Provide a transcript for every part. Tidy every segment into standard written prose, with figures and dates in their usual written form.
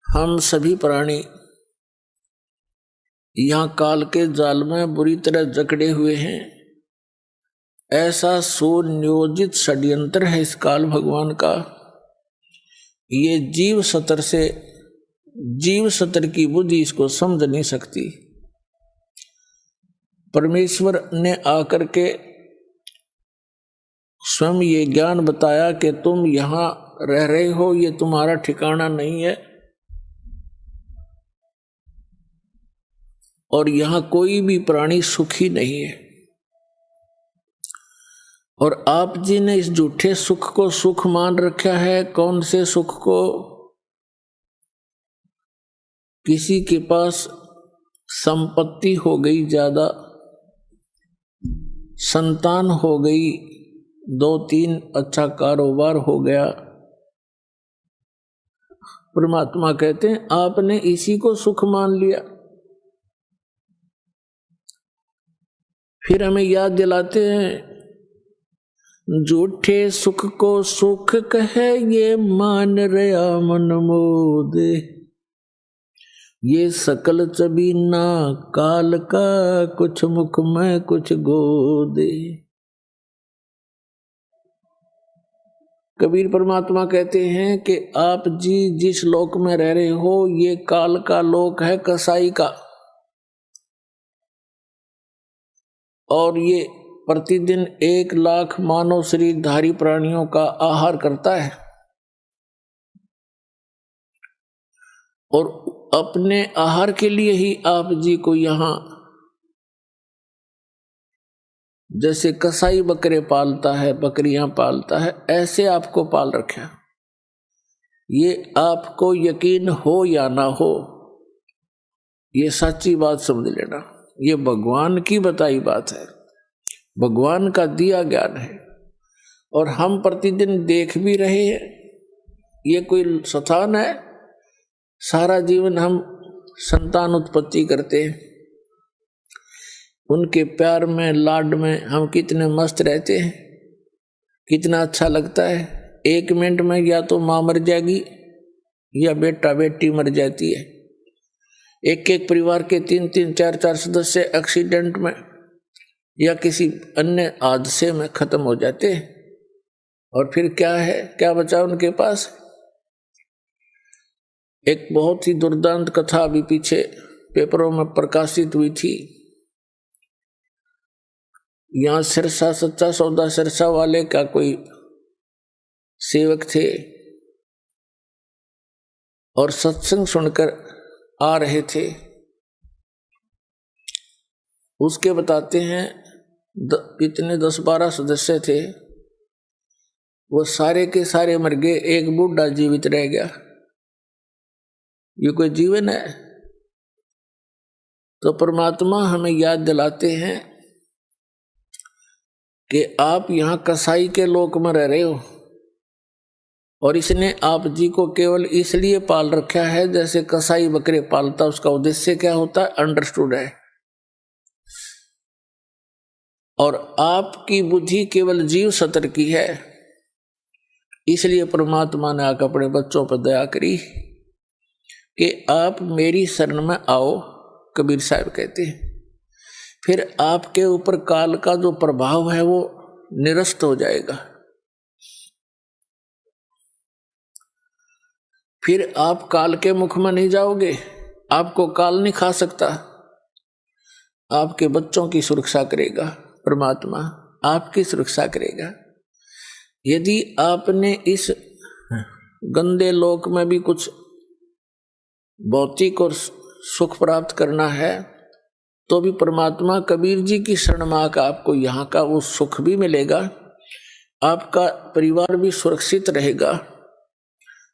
हम सभी प्राणी यहाँ काल के जाल में बुरी तरह जकड़े हुए हैं। ऐसा सुनियोजित षड्यंत्र है इस काल भगवान का। ये जीव सतर की बुद्धि इसको समझ नहीं सकती। परमेश्वर ने आकर के स्वयं ये ज्ञान बताया कि तुम यहाँ रह रहे हो, ये तुम्हारा ठिकाना नहीं है और यहाँ कोई भी प्राणी सुखी नहीं है। और आप जी ने इस झूठे सुख को सुख मान रखा है। कौन से सुख को? किसी के पास संपत्ति हो गई ज्यादा, संतान हो गई, 2-3 अच्छा कारोबार हो गया, परमात्मा कहते हैं आपने इसी को सुख मान लिया। फिर हमें याद दिलाते हैं झूठे सुख को सुख कहे ये मान रया मन मोदे, ये सकल चबीना काल का कुछ मुख में कुछ गोदे। कबीर परमात्मा कहते हैं कि आप जी जिस लोक में रह रहे हो ये काल का लोक है, कसाई का, और ये प्रतिदिन 1 लाख मानव शरीरधारी प्राणियों का आहार करता है और अपने आहार के लिए ही आप जी को यहाँ जैसे कसाई बकरे पालता है, बकरियां पालता है, ऐसे आपको पाल रखा। ये आपको यकीन हो या ना हो, ये सच्ची बात समझ लेना। ये भगवान की बताई बात है, भगवान का दिया ज्ञान है और हम प्रतिदिन देख भी रहे हैं। ये कोई स्थान है? सारा जीवन हम संतान उत्पत्ति करते हैं, उनके प्यार में लाड में हम कितने मस्त रहते हैं, कितना अच्छा लगता है। 1 मिनट में या तो माँ मर जाएगी या बेटा बेटी मर जाती है। एक परिवार के 3-3 4-4 सदस्य एक्सीडेंट में या किसी अन्य हादसे में खत्म हो जाते हैं और फिर क्या है, क्या बचा उनके पास? एक बहुत ही दुर्दांत कथा अभी पीछे पेपरों में प्रकाशित हुई थी। यहाँ सिरसा सच्चा सौदा सिरसा वाले का कोई सेवक थे और सत्संग सुनकर आ रहे थे। उसके बताते हैं कितने 10-12 सदस्य थे, वो सारे के सारे मर गए, एक बूढ़ा जीवित रह गया। ये कोई जीवन है? तो परमात्मा हमें याद दिलाते हैं कि आप यहाँ कसाई के लोक में रह रहे हो और इसने आप जी को केवल इसलिए पाल रखा है जैसे कसाई बकरे पालता। उसका उद्देश्य क्या होता है? अंडरस्टूड है। और आपकी बुद्धि केवल जीव सतर की है, इसलिए परमात्मा ने आकर अपने बच्चों पर दया करी कि आप मेरी शरण में आओ। कबीर साहब कहते हैं फिर आपके ऊपर काल का जो प्रभाव है वो निरस्त हो जाएगा। फिर आप काल के मुख में नहीं जाओगे, आपको काल नहीं खा सकता। आपके बच्चों की सुरक्षा करेगा परमात्मा, आपकी सुरक्षा करेगा। यदि आपने इस गंदे लोक में भी कुछ भौतिक और सुख प्राप्त करना है तो भी परमात्मा कबीर जी की शरण में आकर आपको यहाँ का वो सुख भी मिलेगा, आपका परिवार भी सुरक्षित रहेगा।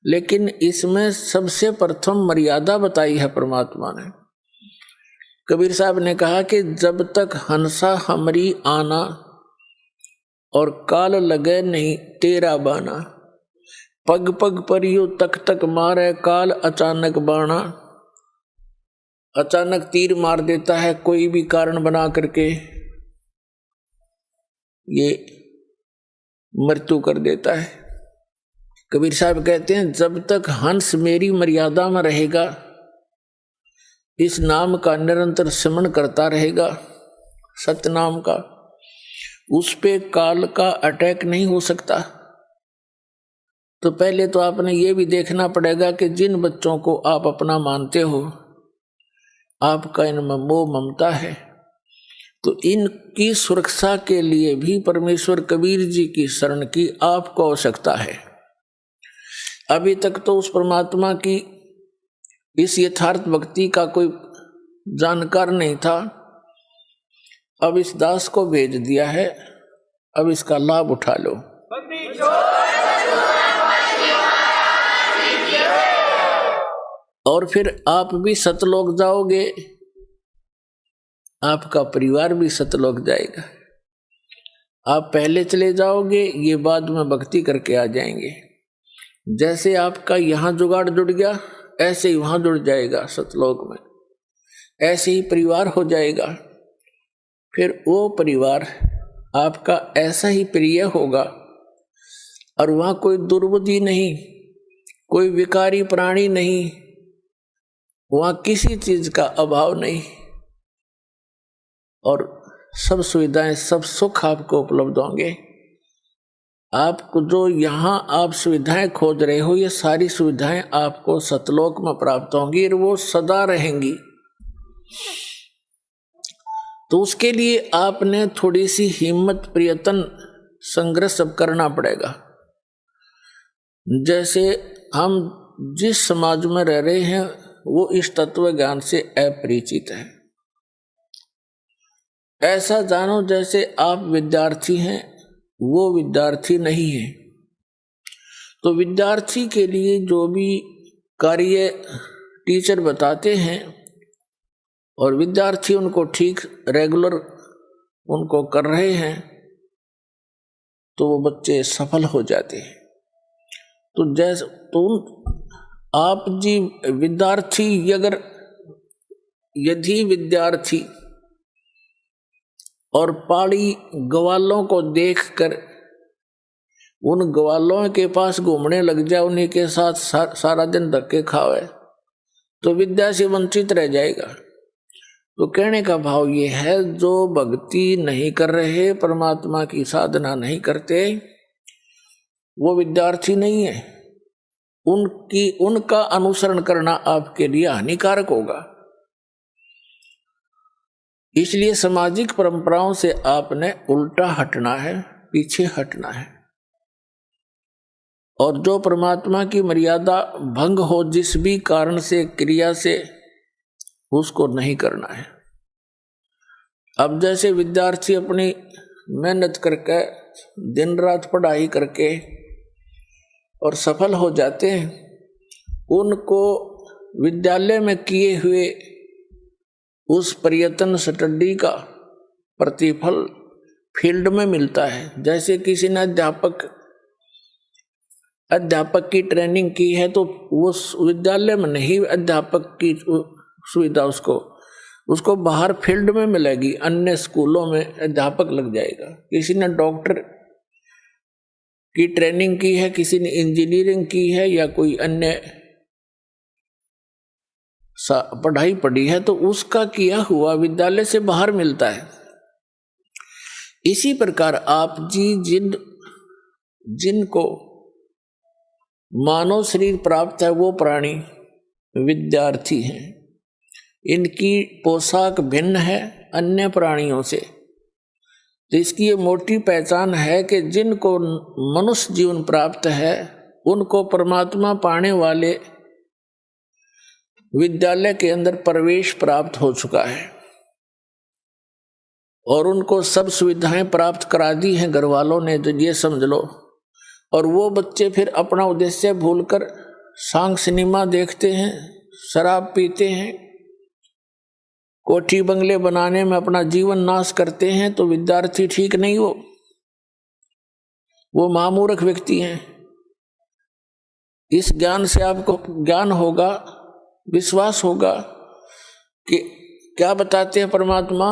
लेकिन इसमें सबसे प्रथम मर्यादा बताई है परमात्मा ने। कबीर साहब ने कहा कि जब तक हंसा हमरी आना और काल लगे नहीं तेरा बाना, पग पग पर यूं तक तक मारे काल अचानक बाणा। अचानक तीर मार देता है कोई भी कारण बना करके, ये मृत्यु कर देता है। कबीर साहब कहते हैं, जब तक हंस मेरी मर्यादा में रहेगा, इस नाम का निरंतर स्मरण करता रहेगा, सतनाम का, उस पे काल का अटैक नहीं हो सकता। तो पहले तो आपने ये भी देखना पड़ेगा कि जिन बच्चों को आप अपना मानते हो, आपका इनमें मोह ममता है, तो इनकी सुरक्षा के लिए भी परमेश्वर कबीर जी की शरण की आपको आवश्यकता है। अभी तक तो उस परमात्मा की इस यथार्थ भक्ति का कोई जानकार नहीं था, अब इस दास को भेज दिया है, अब इसका लाभ उठा लो। और फिर आप भी सतलोक जाओगे, आपका परिवार भी सतलोक जाएगा। आप पहले चले जाओगे, ये बाद में भक्ति करके आ जाएंगे। जैसे आपका यहाँ जुगाड़ जुड़ गया, ऐसे ही वहां जुड़ जाएगा सतलोक में, ऐसे ही परिवार हो जाएगा। फिर वो परिवार आपका ऐसा ही प्रिय होगा, और वहां कोई दुर्बुद्धि नहीं, कोई विकारी प्राणी नहीं, वहां किसी चीज का अभाव नहीं, और सब सुविधाएं, सब सुख आपको उपलब्ध होंगे। आपको जो यहाँ आप सुविधाएं खोज रहे हो, ये सारी सुविधाएं आपको सतलोक में प्राप्त होंगी, और वो सदा रहेंगी। तो उसके लिए आपने थोड़ी सी हिम्मत, प्रयत्न, संघर्ष सब करना पड़ेगा। जैसे हम जिस समाज में रह रहे हैं, वो इस तत्व ज्ञान से अपरिचित है। ऐसा जानो जैसे आप विद्यार्थी हैं, वो विद्यार्थी नहीं है। तो विद्यार्थी के लिए जो भी कार्य टीचर बताते हैं और विद्यार्थी उनको ठीक रेगुलर उनको कर रहे हैं, तो वो बच्चे सफल हो जाते हैं। तो जैसे आप जी विद्यार्थी, यदि विद्यार्थी और पाड़ी ग्वालों को देखकर उन ग्वालों के पास घूमने लग जाए, उन्हीं के साथ सारा दिन धक्के खावे, तो विद्या से वंचित रह जाएगा। तो कहने का भाव ये है, जो भक्ति नहीं कर रहे, परमात्मा की साधना नहीं करते, वो विद्यार्थी नहीं है। उनका अनुसरण करना आपके लिए हानिकारक होगा। इसलिए सामाजिक परंपराओं से आपने उल्टा हटना है, पीछे हटना है, और जो परमात्मा की मर्यादा भंग हो जिस भी कारण से, क्रिया से, उसको नहीं करना है। अब जैसे विद्यार्थी अपनी मेहनत करके, दिन रात पढ़ाई करके और सफल हो जाते हैं, उनको विद्यालय में किए हुए उस प्रयत्न स्टडी का प्रतिफल फील्ड में मिलता है। जैसे किसी ने अध्यापक की ट्रेनिंग की है, तो वो विद्यालय में नहीं, अध्यापक की सुविधा उसको बाहर फील्ड में मिलेगी, अन्य स्कूलों में अध्यापक लग जाएगा। किसी ने डॉक्टर की ट्रेनिंग की है, किसी ने इंजीनियरिंग की है, या कोई अन्य पढ़ाई पढ़ी है, तो उसका किया हुआ विद्यालय से बाहर मिलता है। इसी प्रकार आप जी जिनको मानव शरीर प्राप्त है, वो प्राणी विद्यार्थी हैं। इनकी पोशाक भिन्न है अन्य प्राणियों से। तो इसकी ये मोटी पहचान है कि जिनको मनुष्य जीवन प्राप्त है, उनको परमात्मा पाने वाले विद्यालय के अंदर प्रवेश प्राप्त हो चुका है, और उनको सब सुविधाएं प्राप्त करा दी हैं घर वालों ने, तो ये समझ लो। और वो बच्चे फिर अपना उद्देश्य भूलकर सांग सिनेमा देखते हैं, शराब पीते हैं, कोठी बंगले बनाने में अपना जीवन नाश करते हैं। तो विद्यार्थी ठीक नहीं, वो महामूर्ख व्यक्ति हैं। इस ज्ञान से आपको ज्ञान होगा, विश्वास होगा कि क्या बताते हैं परमात्मा,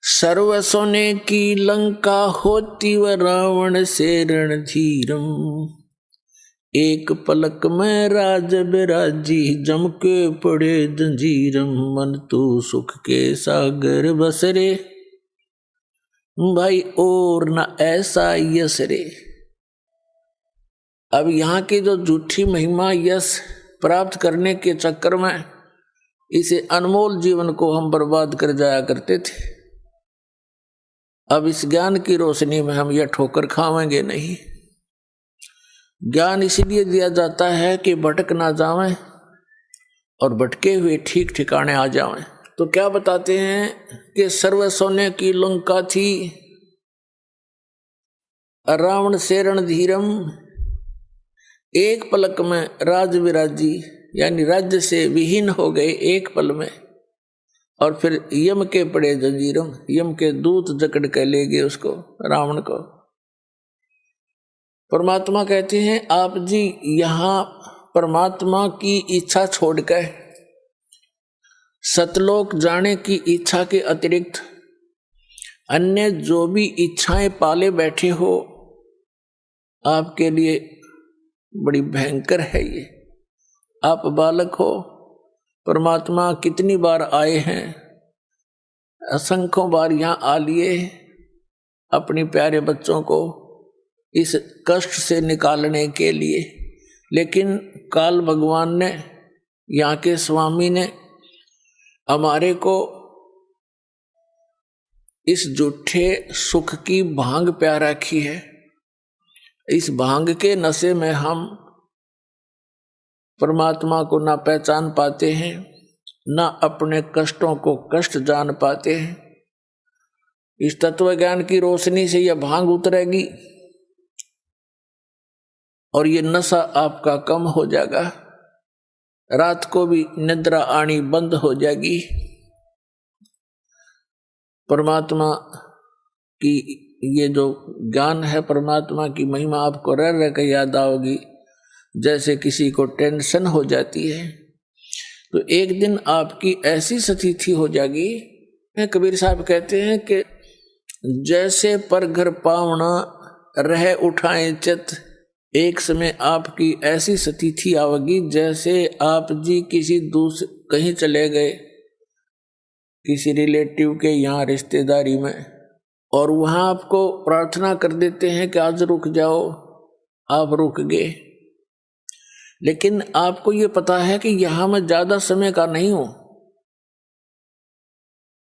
सर्व सोने की लंका होती व रावण से रणधीरम, एक पलक में राज बिराजी जम के पड़े जंजीरम, मन तू सुख के सागर बसरे भाई और न ऐसा यश रे। अब यहाँ की जो झूठी महिमा यश प्राप्त करने के चक्कर में इसे अनमोल जीवन को हम बर्बाद कर जाया करते थे। अब इस ज्ञान की रोशनी में हम यह ठोकर खावेंगे नहीं। ज्ञान इसलिए दिया जाता है कि भटक ना जावें और भटके हुए ठीक ठिकाने आ जावें। तो क्या बताते हैं कि सर्व सोने की लंका थी, रावण से रणधीरम, एक पलक में राज विराजी यानी राज्य से विहीन हो गए एक पल में, और फिर यम के पड़े जंजीरम, यम के दूत जकड़ के ले गए उसको, रावण को। परमात्मा कहते हैं आप जी यहाँ परमात्मा की इच्छा छोड़कर सतलोक जाने की इच्छा के अतिरिक्त अन्य जो भी इच्छाएं पाले बैठे हो, आपके लिए बड़ी भयंकर है ये। आप बालक हो, परमात्मा कितनी बार आए हैं, असंख्यों बार यहाँ आ लिए अपने प्यारे बच्चों को इस कष्ट से निकालने के लिए, लेकिन काल भगवान ने, यहाँ के स्वामी ने हमारे को इस झूठे सुख की भांग प्या रखी है। इस भांग के नशे में हम परमात्मा को ना पहचान पाते हैं, ना अपने कष्टों को कष्ट जान पाते हैं। इस तत्व ज्ञान की रोशनी से यह भांग उतरेगी और ये नशा आपका कम हो जाएगा, रात को भी निद्रा आनी बंद हो जाएगी। परमात्मा की ये जो ज्ञान है, परमात्मा की महिमा आपको रह रह कर याद आओगी। जैसे किसी को टेंशन हो जाती है तो एक दिन आपकी ऐसी स्थिति हो जाएगी, कबीर साहब कहते हैं कि जैसे पर घर पावना रह उठाए चित, एक समय आपकी ऐसी स्थिति आवेगी जैसे आप जी किसी दूसरे कहीं चले गए, किसी रिलेटिव के यहाँ रिश्तेदारी में, और वहाँ आपको प्रार्थना कर देते हैं कि आज रुक जाओ, आप रुक गए, लेकिन आपको ये पता है कि यहाँ मैं ज्यादा समय का नहीं हूं,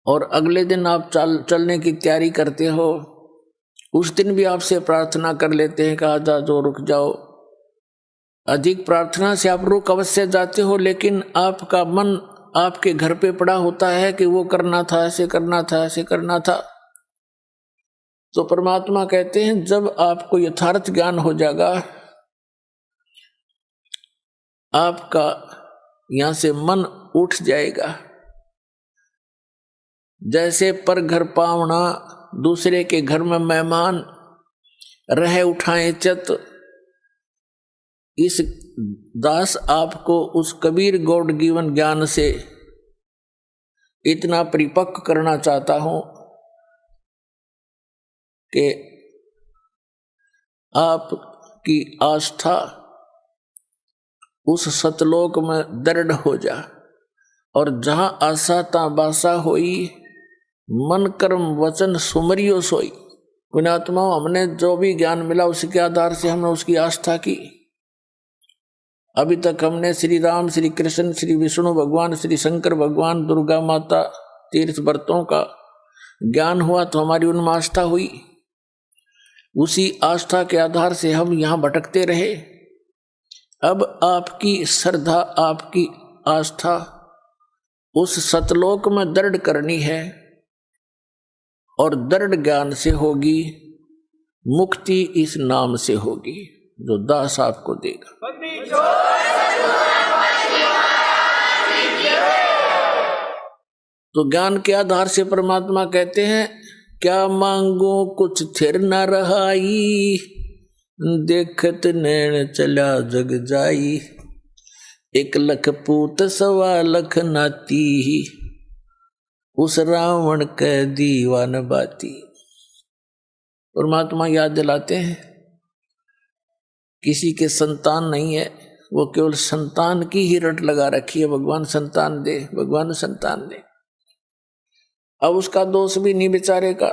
और अगले दिन आप चलने की तैयारी करते हो, उस दिन भी आपसे प्रार्थना कर लेते हैं कि आज जो रुक जाओ। अधिक प्रार्थना से आप रुक अवश्य जाते हो, लेकिन आपका मन आपके घर पे पड़ा होता है कि वो करना था, ऐसे करना था, ऐसे करना था। तो परमात्मा कहते हैं जब आपको यथार्थ ज्ञान हो जाएगा, आपका यहां से मन उठ जाएगा। जैसे पर घर पावना, दूसरे के घर में मेहमान, रह उठाए चित, इस दास आपको उस कबीर गॉड गिवन ज्ञान से इतना परिपक्व करना चाहता हूं कि आपकी आस्था उस सतलोक में दृढ़ हो जा, और जहां आशा ता बासा होई, मन कर्म वचन सुमरियो सोई। पुण्यात्मा, हमने जो भी ज्ञान मिला उसके आधार से हमने उसकी आस्था की। अभी तक हमने श्री राम, श्री कृष्ण, श्री विष्णु भगवान, श्री शंकर भगवान, दुर्गा माता, तीर्थ व्रतों का ज्ञान हुआ तो हमारी उनमें आस्था हुई। उसी आस्था के आधार से हम यहाँ भटकते रहे। अब आपकी श्रद्धा, आपकी आस्था उस सतलोक में दृढ़ करनी है, और दृढ़ ज्ञान से होगी मुक्ति, इस नाम से होगी जो दास आपको देगा। तो ज्ञान के आधार से परमात्मा कहते हैं क्या मांगो कुछ थिर न रहाई, देखत नैन चला जग जाई, 1 लख पूत 1.25 लख नाती, उस रावण के दीवान बाती। परमात्मा याद दिलाते हैं किसी के संतान नहीं है, वो केवल संतान की ही रट लगा रखी है, भगवान संतान दे, भगवान संतान दे। अब उसका दोष भी नहीं बेचारे का,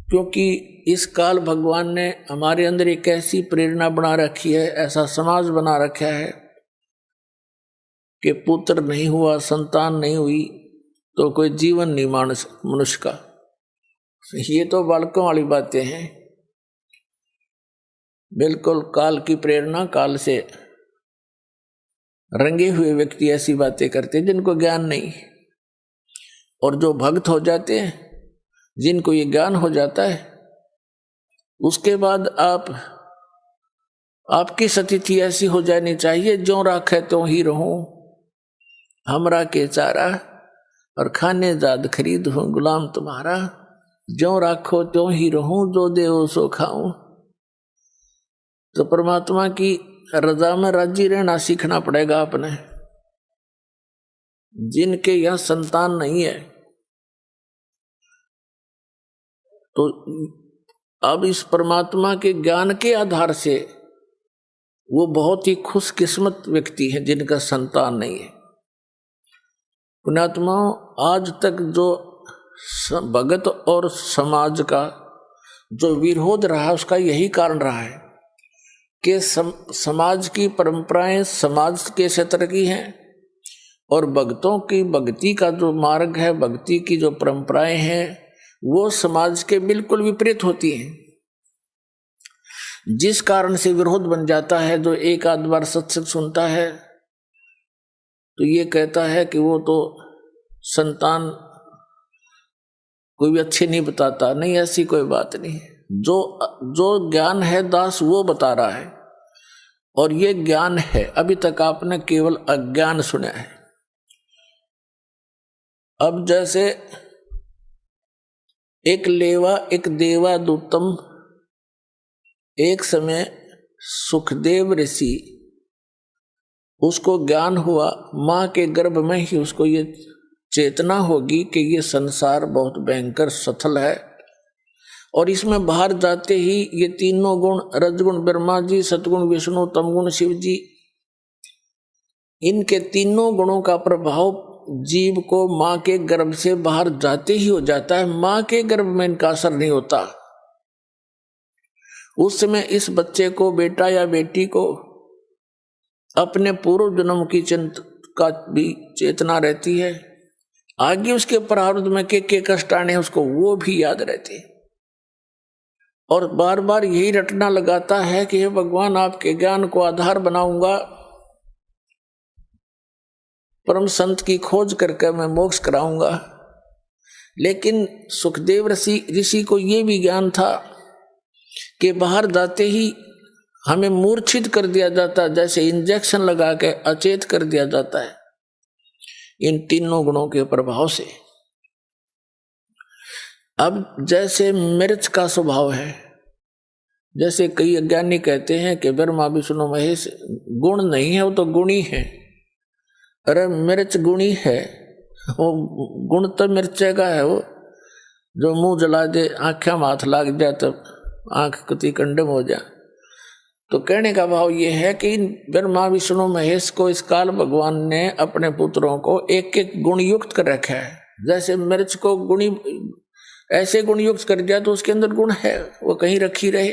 क्योंकि इस काल भगवान ने हमारे अंदर एक ऐसी प्रेरणा बना रखी है, ऐसा समाज बना रखा है कि पुत्र नहीं हुआ, संतान नहीं हुई तो कोई जीवन नहीं मनुष्य का। ये तो बालकों वाली बातें हैं। बिल्कुल काल की प्रेरणा, काल से रंगे हुए व्यक्ति ऐसी बातें करते हैं जिनको ज्ञान नहीं। और जो भक्त हो जाते हैं, जिनको ये ज्ञान हो जाता है, उसके बाद आपकी स्थिति ऐसी हो जानी चाहिए, जो राखे तो ही रहूं, हमरा के चारा और खाने जाद खरीद हूं गुलाम तुम्हारा, जो राखो त्यों ही रहूं, जो देवो सो खाऊं। तो परमात्मा की रजा में राजी रहना सीखना पड़ेगा अपने। जिनके यहां संतान नहीं है, तो अब इस परमात्मा के ज्ञान के आधार से वो बहुत ही खुशकिस्मत व्यक्ति है जिनका संतान नहीं है। पुण्यात्माओं, आज तक जो भगत और समाज का जो विरोध रहा, उसका यही कारण रहा है कि समाज की परंपराएं समाज के क्षेत्र की हैं और भक्तों की भक्ति का जो मार्ग है, भक्ति की जो परंपराएं हैं, वो समाज के बिल्कुल विपरीत होती हैं, जिस कारण से विरोध बन जाता है। जो एक आध बार सत्संग सुनता है तो ये कहता है कि वो तो संतान कोई भी अच्छे नहीं बताता। नहीं, ऐसी कोई बात नहीं। जो ज्ञान है दास वो बता रहा है, और ये ज्ञान है। अभी तक आपने केवल अज्ञान सुना है। अब जैसे एक लेवा एक देवा दूतम, एक समय सुखदेव ऋषि, उसको ज्ञान हुआ, मां के गर्भ में ही उसको ये चेतना होगी कि ये संसार बहुत भयंकर सथल है, और इसमें बाहर जाते ही ये तीनों गुण, रजगुण ब्रह्मा जी, सतगुण विष्णु, तमगुण शिव जी, इनके तीनों गुणों का प्रभाव जीव को मां के गर्भ से बाहर जाते ही हो जाता है। मां के गर्भ में इनका असर नहीं होता। उस समय इस बच्चे को, बेटा या बेटी को, अपने पूर्व जन्म की चिंता का भी चेतना रहती है। आगे उसके प्रारब्ध में के कष्ट आने उसको वो भी याद रहते, और बार बार यही रटना लगाता है कि हे भगवान, आपके ज्ञान को आधार बनाऊंगा, परम संत की खोज करके मैं मोक्ष कराऊंगा। लेकिन सुखदेव ऋषि को ये भी ज्ञान था कि बाहर जाते ही हमें मूर्छित कर दिया जाता, जैसे इंजेक्शन लगा के अचेत कर दिया जाता है इन तीनों गुणों के प्रभाव से। अब जैसे मिर्च का स्वभाव है, जैसे कई अज्ञानी कहते हैं कि ब्रह्मा विष्णु महेश गुण नहीं है, वो तो गुणी है। अरे मिर्च गुणी है, वो गुण तो मिर्चे का है। वो जो मुंह जला दे, आँखें में हाथ लाग जाए तो आंख कति कंडम हो जाए। तो कहने का भाव ये है कि ब्रह्मा विष्णु महेश को इस काल भगवान ने अपने पुत्रों को एक एक गुण युक्त कर रखा है। जैसे मिर्च को गुणी ऐसे गुण युक्त कर दिया तो उसके अंदर गुण है, वो कहीं रखी रहे।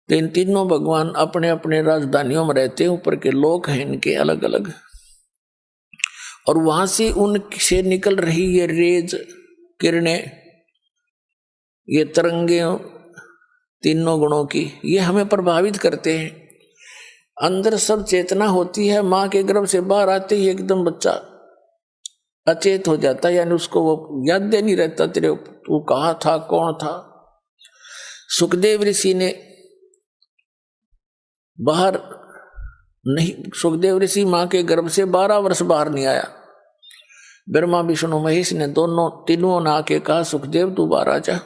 तो इन तीनों भगवान अपने अपने राजधानियों में रहते हैं, ऊपर के लोक हैं इनके अलग अलग, और वहां से उनसे निकल रही ये रेज, किरणें, ये तरंगे तीनों गुणों की, ये हमें प्रभावित करते हैं। अंदर सब चेतना होती है, माँ के गर्भ से बाहर आते ही एकदम बच्चा अचेत हो जाता है, यानी उसको वो याद नहीं रहता तेरे तू कहाँ था, कौन था। सुखदेव ऋषि ने बाहर नहीं, सुखदेव ऋषि माँ के गर्भ से 12 वर्ष बाहर नहीं आया। ब्रह्मा विष्णु महेश ने तीनों ने आके कहा, सुखदेव तू बाहर आ जा,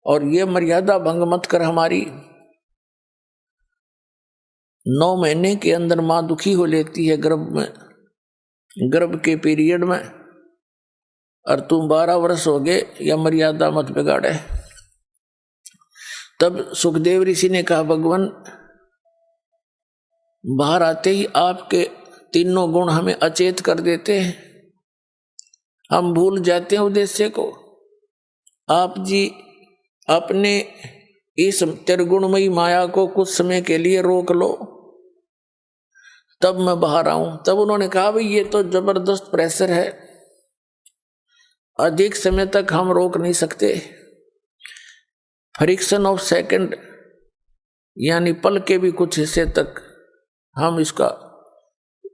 और ये मर्यादा भंग मत कर हमारी। 9 महीने के अंदर माँ दुखी हो लेती है गर्भ में, गर्भ के पीरियड में, और तुम 12 वर्ष हो गए, या मर्यादा मत बिगाड़े। तब सुखदेव ऋषि ने कहा, भगवान बाहर आते ही आपके तीनों गुण हमें अचेत कर देते हैं, हम भूल जाते हैं उद्देश्य को। आप जी अपने इस त्रिगुणमयी माया को कुछ समय के लिए रोक लो, तब मैं बाहर आऊं। तब उन्होंने कहा, भाई ये तो जबरदस्त प्रेशर है, अधिक समय तक हम रोक नहीं सकते। फ्रिक्शन ऑफ सेकंड, यानी पल के भी कुछ हिस्से तक हम इसका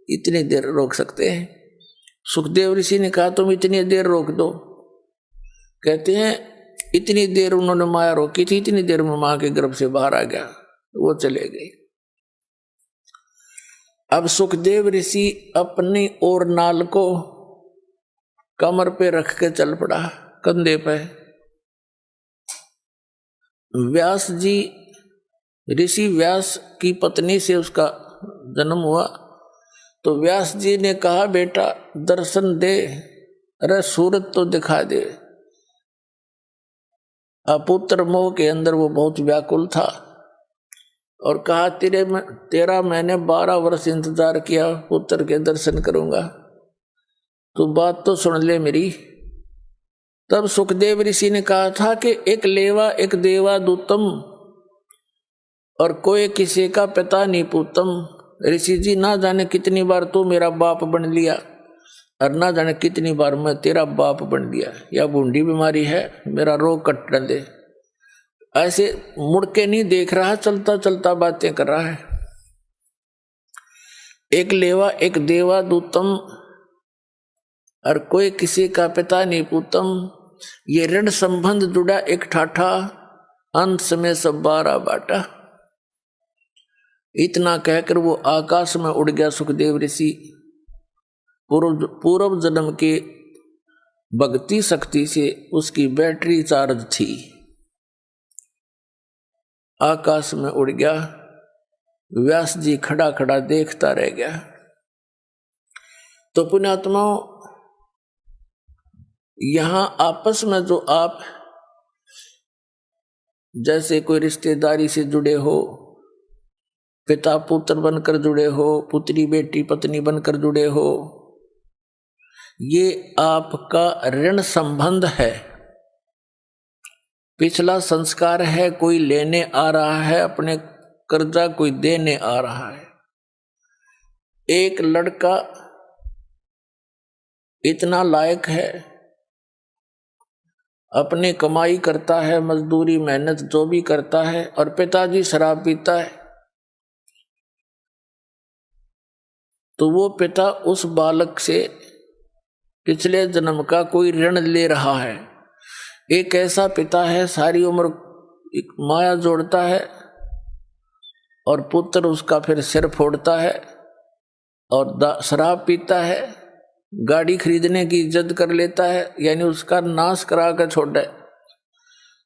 इतनी देर रोक सकते हैं। सुखदेव ऋषि ने कहा, तुम इतनी देर रोक दो। कहते हैं इतनी देर उन्होंने माया रोकी थी, इतनी देर में मां के गर्भ से बाहर आ गया, वो चले गए। अब सुखदेव ऋषि अपनी और नाल को कमर पे रख के चल पड़ा, कंधे पे। व्यास जी, ऋषि व्यास की पत्नी से उसका जन्म हुआ, तो व्यास जी ने कहा, बेटा दर्शन दे, अरे सूरत तो दिखा दे। अपुत्र मोह के अंदर वो बहुत व्याकुल था और कहा, तेरा मैंने 12 वर्ष इंतजार किया, पुत्र के दर्शन करूंगा, तो बात तो सुन ले मेरी। तब सुखदेव ऋषि ने कहा था कि एक लेवा एक देवा दूतम, और कोई किसी का पिता नहीं पूतम। ऋषि जी, ना जाने कितनी बार तू मेरा बाप बन लिया, और ना जाने कितनी बार मैं तेरा बाप बन लिया। या बूंदी बीमारी है, मेरा रोग कट दे। ऐसे मुड़ के नहीं देख रहा, चलता चलता बातें कर रहा है। एक लेवा एक देवा दूतम, और कोई किसी का पिता नहीं पूतम। ये ऋण संबंध जुड़ा एक ठाठा, अंत में सब 12 बाटा। इतना कहकर वो आकाश में उड़ गया सुखदेव ऋषि। पूर्व जन्म के भक्ति शक्ति से उसकी बैटरी चार्ज थी, आकाश में उड़ गया। व्यास जी खड़ा खड़ा देखता रह गया। तो पुण्यात्माओं, यहां आपस में जो आप जैसे कोई रिश्तेदारी से जुड़े हो, पिता पुत्र बनकर जुड़े हो, पुत्री बेटी पत्नी बनकर जुड़े हो, ये आपका ऋण संबंध है, पिछला संस्कार है। कोई लेने आ रहा है अपने कर्जा, कोई देने आ रहा है। एक लड़का इतना लायक है, अपनी कमाई करता है, मजदूरी मेहनत जो भी करता है, और पिताजी शराब पीता है, तो वो पिता उस बालक से पिछले जन्म का कोई ऋण ले रहा है। एक ऐसा पिता है, सारी उम्र एक माया जोड़ता है, और पुत्र उसका फिर सिर फोड़ता है और शराब पीता है, गाड़ी खरीदने की जिद कर लेता है, यानी उसका नाश करा कर छोड़ है।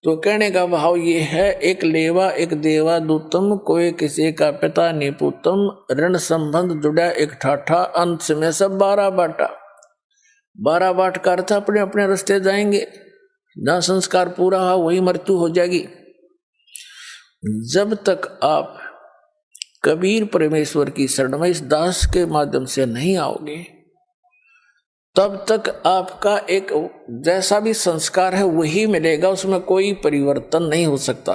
तो कहने का भाव ये है, एक लेवा एक देवा दूतम, कोई किसी का पिता नहीं पूतम। ऋण संबंध जुड़ा एक ठाठा, अंत में सब 12 बाटा। 12 बाट का अर्थ अपने अपने रास्ते जाएंगे। जहाँ संस्कार पूरा हुआ वही मृत्यु हो जाएगी। जब तक आप कबीर परमेश्वर की शरण में इस दास के माध्यम से नहीं आओगे, तब तक आपका एक जैसा भी संस्कार है वही मिलेगा, उसमें कोई परिवर्तन नहीं हो सकता।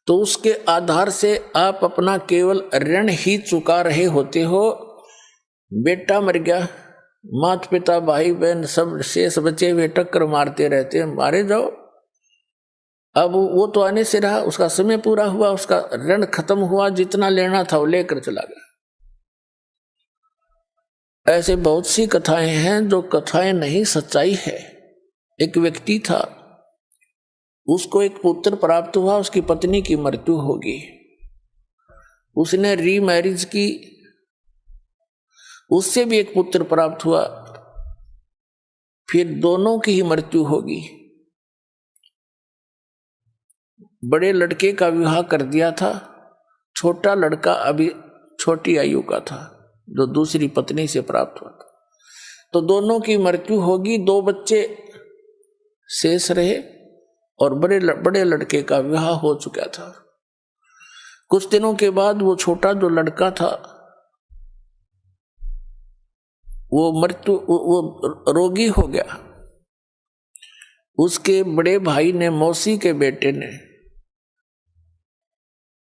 तो उसके आधार से आप अपना केवल ऋण ही चुका रहे होते हो। बेटा मर गया, माता पिता भाई बहन सब शेष बचे हुए टक्कर मारते रहते हैं, मारे जाओ। अब वो तो आने से रहा, उसका समय पूरा हुआ, उसका ऋण खत्म हुआ, जितना लेना था वो लेकर चला गया। ऐसे बहुत सी कथाएं हैं जो कथाएं नहीं, सच्चाई है। एक व्यक्ति था, उसको एक पुत्र प्राप्त हुआ, उसकी पत्नी की मृत्यु होगी। उसने रीमैरिज की, उससे भी एक पुत्र प्राप्त हुआ, फिर दोनों की ही मृत्यु होगी। बड़े लड़के का विवाह कर दिया था, छोटा लड़का अभी छोटी आयु का था जो दूसरी पत्नी से प्राप्त हुआ था। तो दोनों की मृत्यु होगी, 2 बच्चे शेष रहे और बड़े लड़के का विवाह हो चुका था। कुछ दिनों के बाद वो छोटा जो लड़का था वो रोगी हो गया। उसके बड़े भाई ने, मौसी के बेटे ने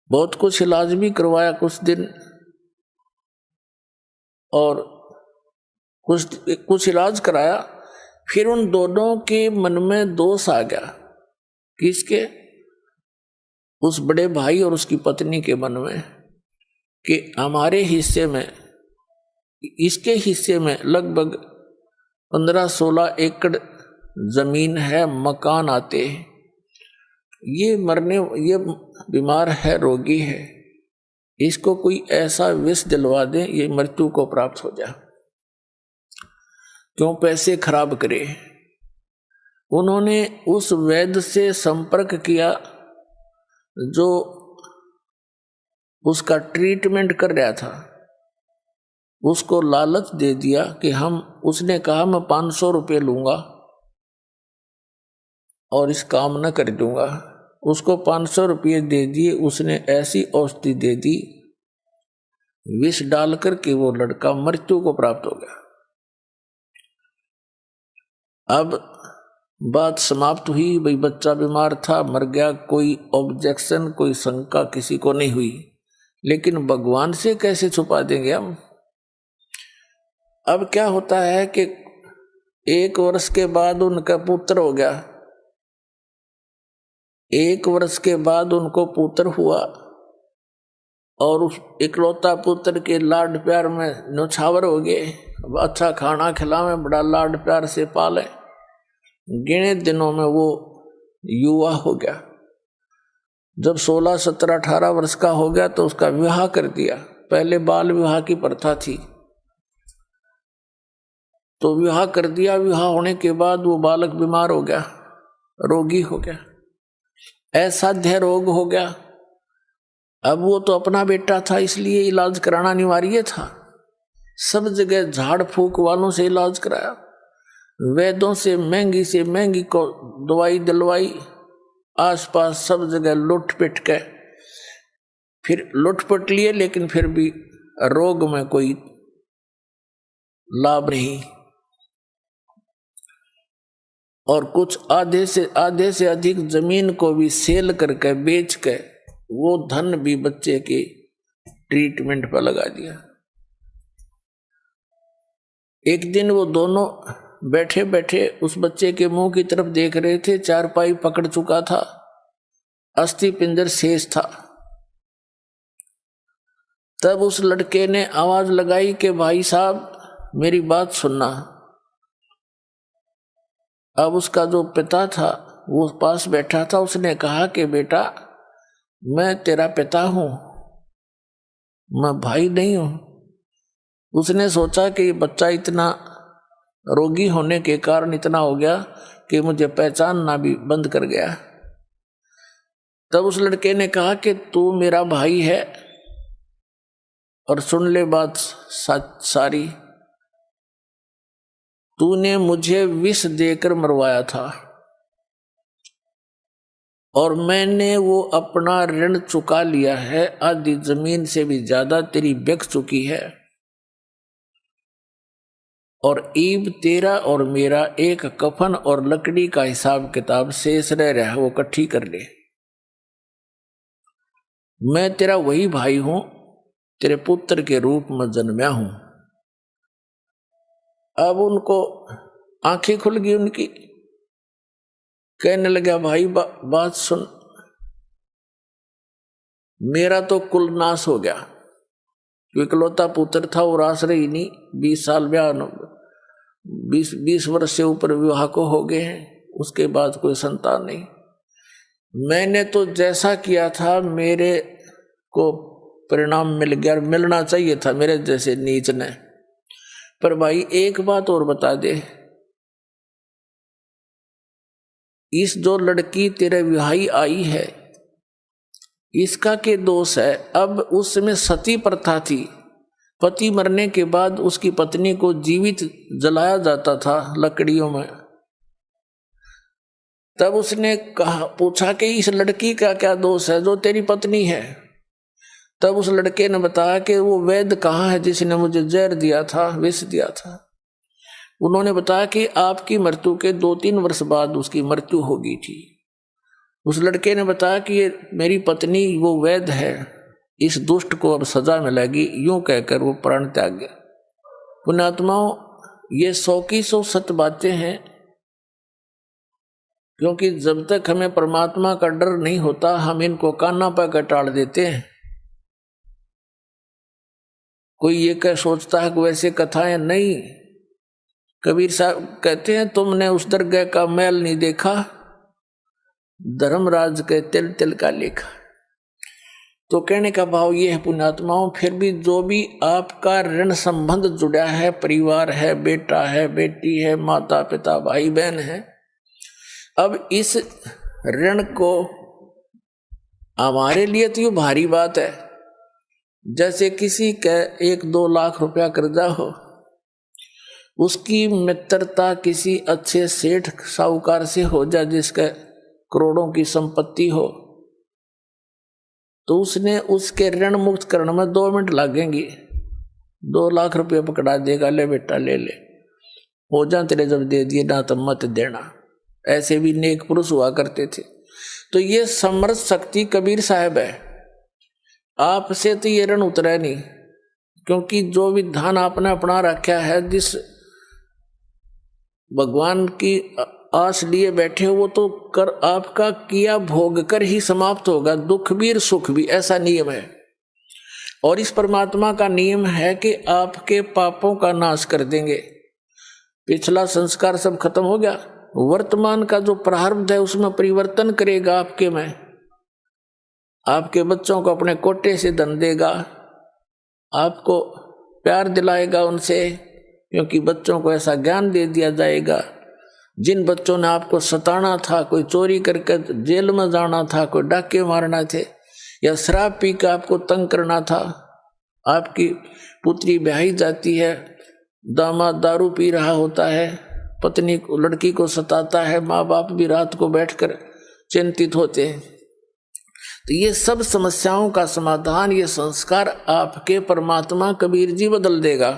बहुत कुछ इलाज भी करवाया कुछ दिन, और कुछ इलाज कराया। फिर उन दोनों के मन में दोष आ गया। किसके? उस बड़े भाई और उसकी पत्नी के मन में, कि हमारे हिस्से में, इसके हिस्से में लगभग 15-16 एकड़ जमीन है, मकान आते हैं, ये बीमार है, रोगी है, इसको कोई ऐसा विष दिलवा दे ये मृत्यु को प्राप्त हो जाए, क्यों पैसे खराब करे। उन्होंने उस वैद्य से संपर्क किया जो उसका ट्रीटमेंट कर रहा था, उसको लालच दे दिया कि उसने कहा मैं 500 रुपये लूंगा और इस काम न कर दूंगा। उसको 500 रुपये दे दिए। उसने ऐसी औषधि दे दी, विष डाल करके वो लड़का मृत्यु को प्राप्त हो गया। अब बात समाप्त हुई, भाई बच्चा बीमार था, मर गया, कोई ऑब्जेक्शन, कोई शंका किसी को नहीं हुई। लेकिन भगवान से कैसे छुपा देंगे हम? अब क्या होता है कि 1 वर्ष के बाद उनका पुत्र हो गया। 1 वर्ष के बाद उनको पुत्र हुआ और उस इकलौता पुत्र के लाड प्यार में न्यौछावर हो गए। अच्छा खाना खिलावे, बड़ा लाड प्यार से पाले। गिने दिनों में वो युवा हो गया। जब 16, 17, 18 वर्ष का हो गया तो उसका विवाह कर दिया। पहले बाल विवाह की प्रथा थी, तो विवाह कर दिया। विवाह होने के बाद वो बालक बीमार हो गया, रोगी हो गया, असाध्य रोग हो गया। अब वो तो अपना बेटा था, इसलिए इलाज कराना अनिवार्य था। सब जगह झाड़ फूक वालों से इलाज कराया, वैद्यों से महंगी को दवाई दिलवाई, आसपास सब जगह लुट पिट के फिर लुटपट लिए, लेकिन फिर भी रोग में कोई लाभ नहीं। और कुछ आधे से अधिक जमीन को भी सेल करके बेच के वो धन भी बच्चे के ट्रीटमेंट पर लगा दिया। एक दिन वो दोनों बैठे बैठे उस बच्चे के मुंह की तरफ देख रहे थे। चारपाई पकड़ चुका था, अस्थि पिंजर शेष था। तब उस लड़के ने आवाज लगाई कि भाई साहब मेरी बात सुनना। अब उसका जो पिता था वो पास बैठा था। उसने कहा कि बेटा मैं तेरा पिता हूं, मैं भाई नहीं हूं। उसने सोचा कि बच्चा इतना रोगी होने के कारण इतना हो गया कि मुझे पहचानना भी बंद कर गया। तब उस लड़के ने कहा कि तू मेरा भाई है और सुन ले बात सारी। तूने मुझे विष देकर मरवाया था और मैंने वो अपना ऋण चुका लिया है। आधी जमीन से भी ज्यादा तेरी बिक चुकी है और ईब तेरा और मेरा एक कफन और लकड़ी का हिसाब किताब शेष रह रहा है, वो इकट्ठी कर ले। मैं तेरा वही भाई हूं, तेरे पुत्र के रूप में जन्मया हूं। अब उनको आंखें खुल गई उनकी। कहने लगा भाई बात सुन, मेरा तो कुल नाश हो गया। इकलौता पुत्र था और आस रही नहीं। 20 साल ब्याह, 20 वर्ष से ऊपर विवाह को हो गए हैं, उसके बाद कोई संतान नहीं। मैंने तो जैसा किया था मेरे को परिणाम मिल गया, मिलना चाहिए था मेरे जैसे नीच ने। पर भाई एक बात और बता दे, इस जो लड़की तेरे विवाही आई है इसका के दोष है? अब उस समय सती प्रथा थी, पति मरने के बाद उसकी पत्नी को जीवित जलाया जाता था लकड़ियों में। तब उसने पूछा कि इस लड़की का क्या दोष है जो तेरी पत्नी है। तब उस लड़के ने बताया कि वो वैद्य कहाँ है जिसने मुझे जहर दिया था, विष दिया था। उन्होंने बताया कि आपकी मृत्यु के 2-3 वर्ष बाद उसकी मृत्यु हो गई थी। उस लड़के ने बताया कि ये मेरी पत्नी वो वैद्य है, इस दुष्ट को अब सजा मिलेगी। यूं कहकर वो प्राण त्याग गया। पुण्यात्माओं, ये 100 की 100 सत्य बातें हैं, क्योंकि जब तक हमें परमात्मा का डर नहीं होता हम इनको कान्ना पर टाल देते हैं। कोई ये कह सोचता है कि वैसे कथाएं नहीं। कबीर साहब कहते हैं तुमने उस दरगाह का मैल नहीं देखा, धर्मराज के तिल तिल का लेखा। तो कहने का भाव ये है पुण्यात्माओं, फिर भी जो भी आपका ऋण संबंध जुड़ा है, परिवार है, बेटा है, बेटी है, माता पिता, भाई बहन है, अब इस ऋण को हमारे लिए तो ये भारी बात है। जैसे किसी का 1-2 लाख रुपया कर्जा हो, उसकी मित्रता किसी अच्छे सेठ साहूकार से हो जाए जिसका करोड़ों की संपत्ति हो, तो उसने उसके ऋण मुक्त करने में 2 मिनट लगेंगे। 2 लाख रुपया पकड़ा देगा, ले बेटा ले ले, हो जा तेरे जब दे दिए ना तो मत देना। ऐसे भी नेक पुरुष हुआ करते थे। तो ये समर्थ शक्ति कबीर साहब है। आपसे तो ये ऋण उतरा नहीं, क्योंकि जो विधान आपने अपना रखा है, जिस भगवान की आस लिए बैठे हो, वो तो कर आपका किया भोग कर ही समाप्त होगा, दुख भी और सुख भी, ऐसा नियम है। और इस परमात्मा का नियम है कि आपके पापों का नाश कर देंगे। पिछला संस्कार सब खत्म हो गया, वर्तमान का जो प्रारब्ध है उसमें परिवर्तन करेगा आपके में। आपके बच्चों को अपने कोटे से धन देगा, आपको प्यार दिलाएगा उनसे, क्योंकि बच्चों को ऐसा ज्ञान दे दिया जाएगा। जिन बच्चों ने आपको सताना था, कोई चोरी करके जेल में जाना था, कोई डाके मारना थे, या शराब पी कर आपको तंग करना था, आपकी पुत्री ब्याही जाती है, दामाद दारू पी रहा होता है, पत्नी को लड़की को सताता है, माँ बाप भी रात को बैठकर चिंतित होते हैं। तो ये सब समस्याओं का समाधान, ये संस्कार आपके परमात्मा कबीर जी बदल देगा,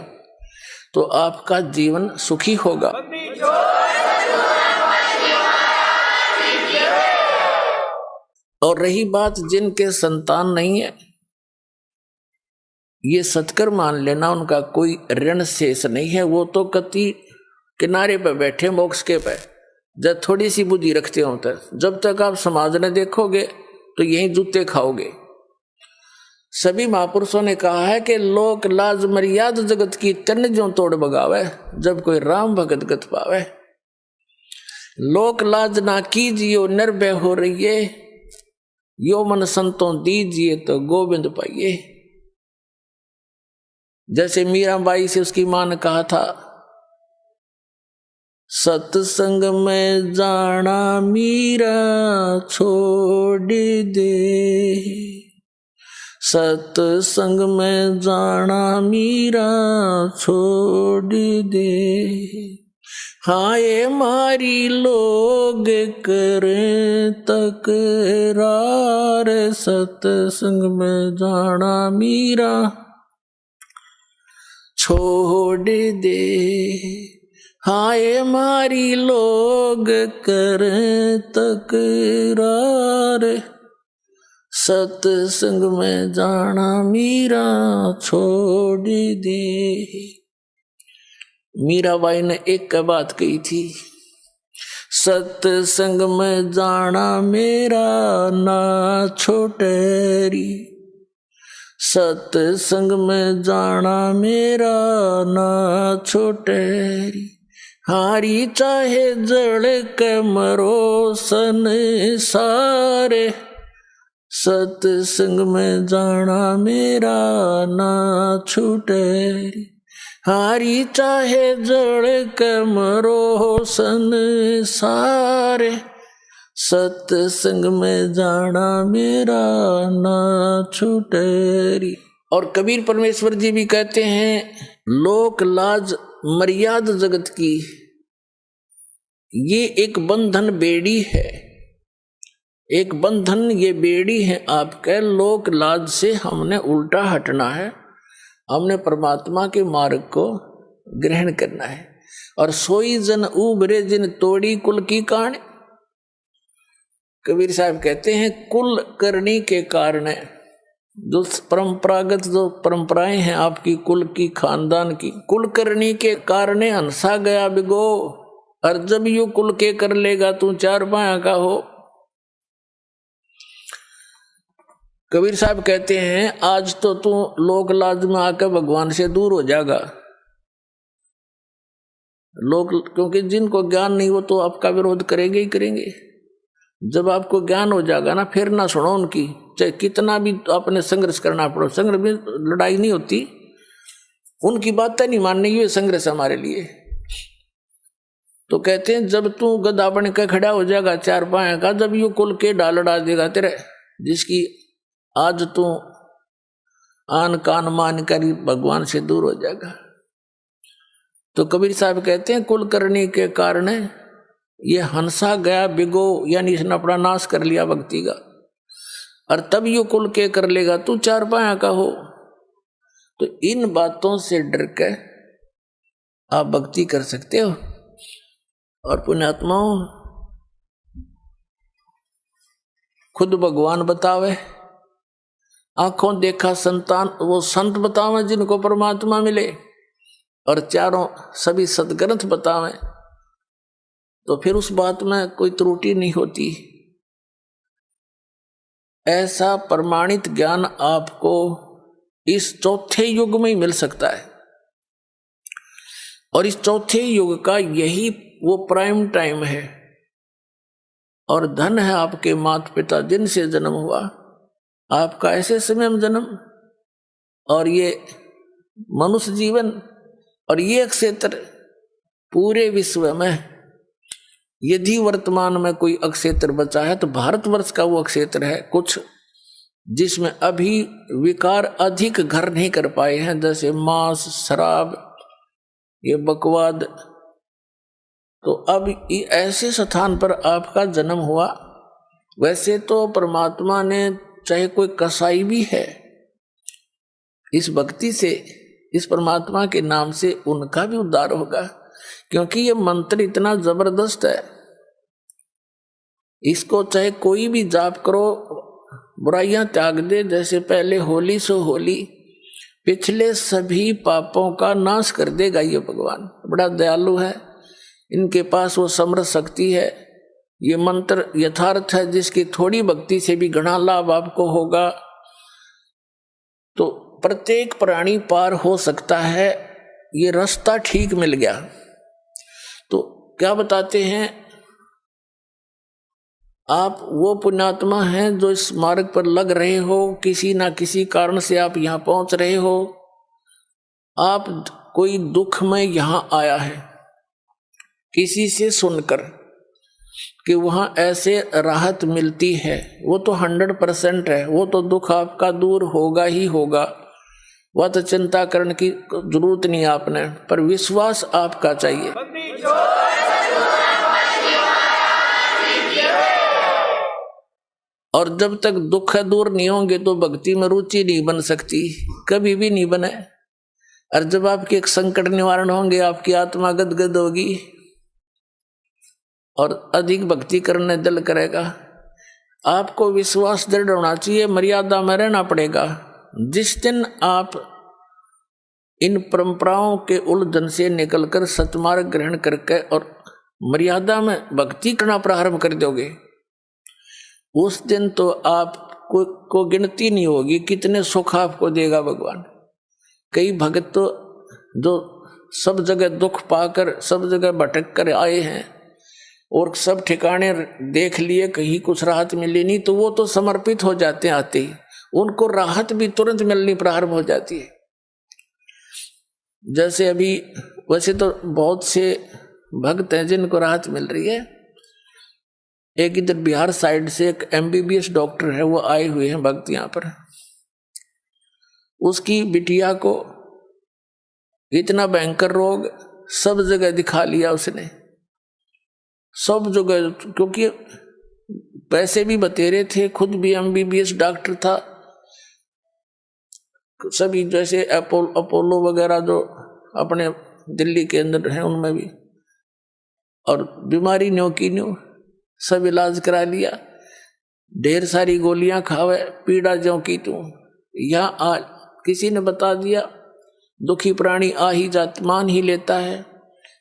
तो आपका जीवन सुखी होगा। और रही बात जिनके संतान नहीं है, ये सत्कर मान लेना, उनका कोई ऋण शेष नहीं है, वो तो कति किनारे पे बैठे मोक्ष के पे, जब थोड़ी सी बुद्धि रखते हो तक। जब तक आप समाज ने देखोगे तो यही जूते खाओगे। सभी महापुरुषों ने कहा है कि लोक लाज मर्याद जगत की तन जो तोड़ बगावे, जब कोई राम भगत गत पावे। लोक लाज ना कीजियो निर्भय हो रहिए, यो मन संतों दीजिए तो गोविंद पाइए। जैसे मीराबाई से उसकी मां ने कहा था, सत्संग में जाना मीरा छोड़ दे, सत्संग में जाना मीरा छोड़ दे, हाय मारी लोग करे तकरार, सत्संग में जाना मीरा छोड़ दे, हाय मारी लोग करे तकरार, सत्संग में जाना मीरा छोड़ दे। मीराबाई ने एक बात कही थी, सत्संग में जाना मेरा ना छोटेरी, सत्संग में जाना मेरा ना छोटेरी, हारी चाहे जड़ के मरो संसारे, सत्संग में जाना मेरा ना छूटेरी, हारी चाहे जड़ के मरो संसारे, सत्संग में जाना मेरा ना छूटेरी। और कबीर परमेश्वर जी भी कहते हैं लोक लाज मर्याद जगत की, ये एक बंधन बेड़ी है, एक बंधन ये बेड़ी है आपके। लोक लाज से हमने उल्टा हटना है, हमने परमात्मा के मार्ग को ग्रहण करना है। और सोई जन उबरे जिन तोड़ी कुल की कान, कबीर साहब कहते हैं कुल करनी के कारण, जो परंपरागत जो परंपराएं हैं आपकी कुल की खानदान की, कुल करनी के कारण हंसा गया बिगो, और जब यू कुल के कर लेगा तू चार पाया का हो। कबीर साहब कहते हैं आज तो तू लोक लाज में आकर भगवान से दूर हो जाएगा। लोग, क्योंकि जिनको ज्ञान नहीं वो तो आपका विरोध करेंगे ही करेंगे। जब आपको ज्ञान हो जाएगा ना, फिर ना सुनो उनकी, चाहे कितना भी आपने संघर्ष करना पड़ो। संघर्ष में लड़ाई नहीं होती, उनकी बातें नहीं माननी, ये संघर्ष हमारे लिए। तो कहते हैं जब तू गधा बन के खड़ा हो जाएगा चार पाया का, जब यू कुल के डाल उड़ा देगा तेरे, जिसकी आज तू आन कान मान कर भगवान से दूर हो जाएगा। तो कबीर साहब कहते हैं कुल करने के कारण ये हंसा गया बिगो, यानी इसने अपना नाश कर लिया भक्ति का, और तब यू कुल के कर लेगा तू चार पाया का हो। तो इन बातों से डर के आप भक्ति कर सकते हो। और पुण्यात्माओं, खुद भगवान बतावे, आंखों देखा संतान वो संत बतावे जिनको परमात्मा मिले, और चारों सभी सदग्रंथ बतावे, तो फिर उस बात में कोई त्रुटि नहीं होती। ऐसा प्रमाणित ज्ञान आपको इस चौथे युग में ही मिल सकता है, और इस चौथे युग का यही वो प्राइम टाइम है। और धन है आपके माता पिता जिनसे जन्म हुआ, आपका ऐसे समय में जन्म, और ये मनुष्य जीवन, और ये क्षेत्र पूरे विश्व में यदि वर्तमान में कोई अक्षेत्र बचा है तो भारतवर्ष का वो अक्षेत्र है कुछ, जिसमें अभी विकार अधिक घर नहीं कर पाए हैं, जैसे मांस, शराब, ये बकवाद। तो अब ऐसे स्थान पर आपका जन्म हुआ। वैसे तो परमात्मा ने, चाहे कोई कसाई भी है, इस भक्ति से, इस परमात्मा के नाम से उनका भी उद्धार होगा, क्योंकि ये मंत्र इतना जबरदस्त है। इसको चाहे कोई भी जाप करो, बुराइयां त्याग दे, जैसे पहले होली सो होली, पिछले सभी पापों का नाश कर देगा ये भगवान। बड़ा दयालु है, इनके पास वो समर्थ शक्ति है। ये मंत्र यथार्थ है, जिसकी थोड़ी भक्ति से भी घना लाभ आपको होगा। तो प्रत्येक प्राणी पार हो सकता है, ये रास्ता ठीक मिल गया। तो क्या बताते हैं, आप वो पुण्यात्मा हैं जो इस मार्ग पर लग रहे हो, किसी ना किसी कारण से आप यहाँ पहुंच रहे हो। आप कोई दुख में यहाँ आया है किसी से सुनकर कि वहाँ ऐसे राहत मिलती है, वो तो 100% है, वो तो दुख आपका दूर होगा ही होगा, वह तो चिंता करने की जरूरत नहीं आपने, पर विश्वास आपका चाहिए। और जब तक दुख दूर नहीं होंगे तो भक्ति में रुचि नहीं बन सकती, कभी भी नहीं बने। और जब आपके एक संकट निवारण होंगे, आपकी आत्मा गदगद होगी और अधिक भक्ति करने दिल करेगा। आपको विश्वास दृढ़ होना चाहिए, मर्यादा में रहना पड़ेगा। जिस दिन आप इन परंपराओं के उलझन से निकलकर सतमार्ग ग्रहण करके और मर्यादा में भक्ति करना प्रारंभ कर दोगे, उस दिन तो आपको गिनती नहीं होगी कितने सुख आपको देगा भगवान। कई भक्त तो जो सब जगह दुख पाकर, सब जगह भटक कर आए हैं और सब ठिकाने देख लिए, कहीं कुछ राहत मिली नहीं, तो वो तो समर्पित हो जाते हैं आते ही, उनको राहत भी तुरंत मिलनी प्रारंभ हो जाती है। जैसे अभी वैसे तो बहुत से भक्त हैं जिनको राहत मिल रही है। एक इधर बिहार साइड से एक MBBS डॉक्टर है, वो आए हुए हैं भक्त यहाँ पर। उसकी बिटिया को इतना भयंकर रोग सब जगह दिखा लिया उसने, सब जगह, क्योंकि पैसे भी बतेरे थे, खुद भी MBBS डॉक्टर था, सभी जैसे अपोलो वगैरह जो अपने दिल्ली के अंदर हैं उनमें भी, और बीमारी न्यो की न्यो सब इलाज करा लिया, ढेर सारी गोलियां खावे, पीड़ा ज्यों की तू। यहाँ आ किसी ने बता दिया दुखी प्राणी आ ही जात मान ही लेता है।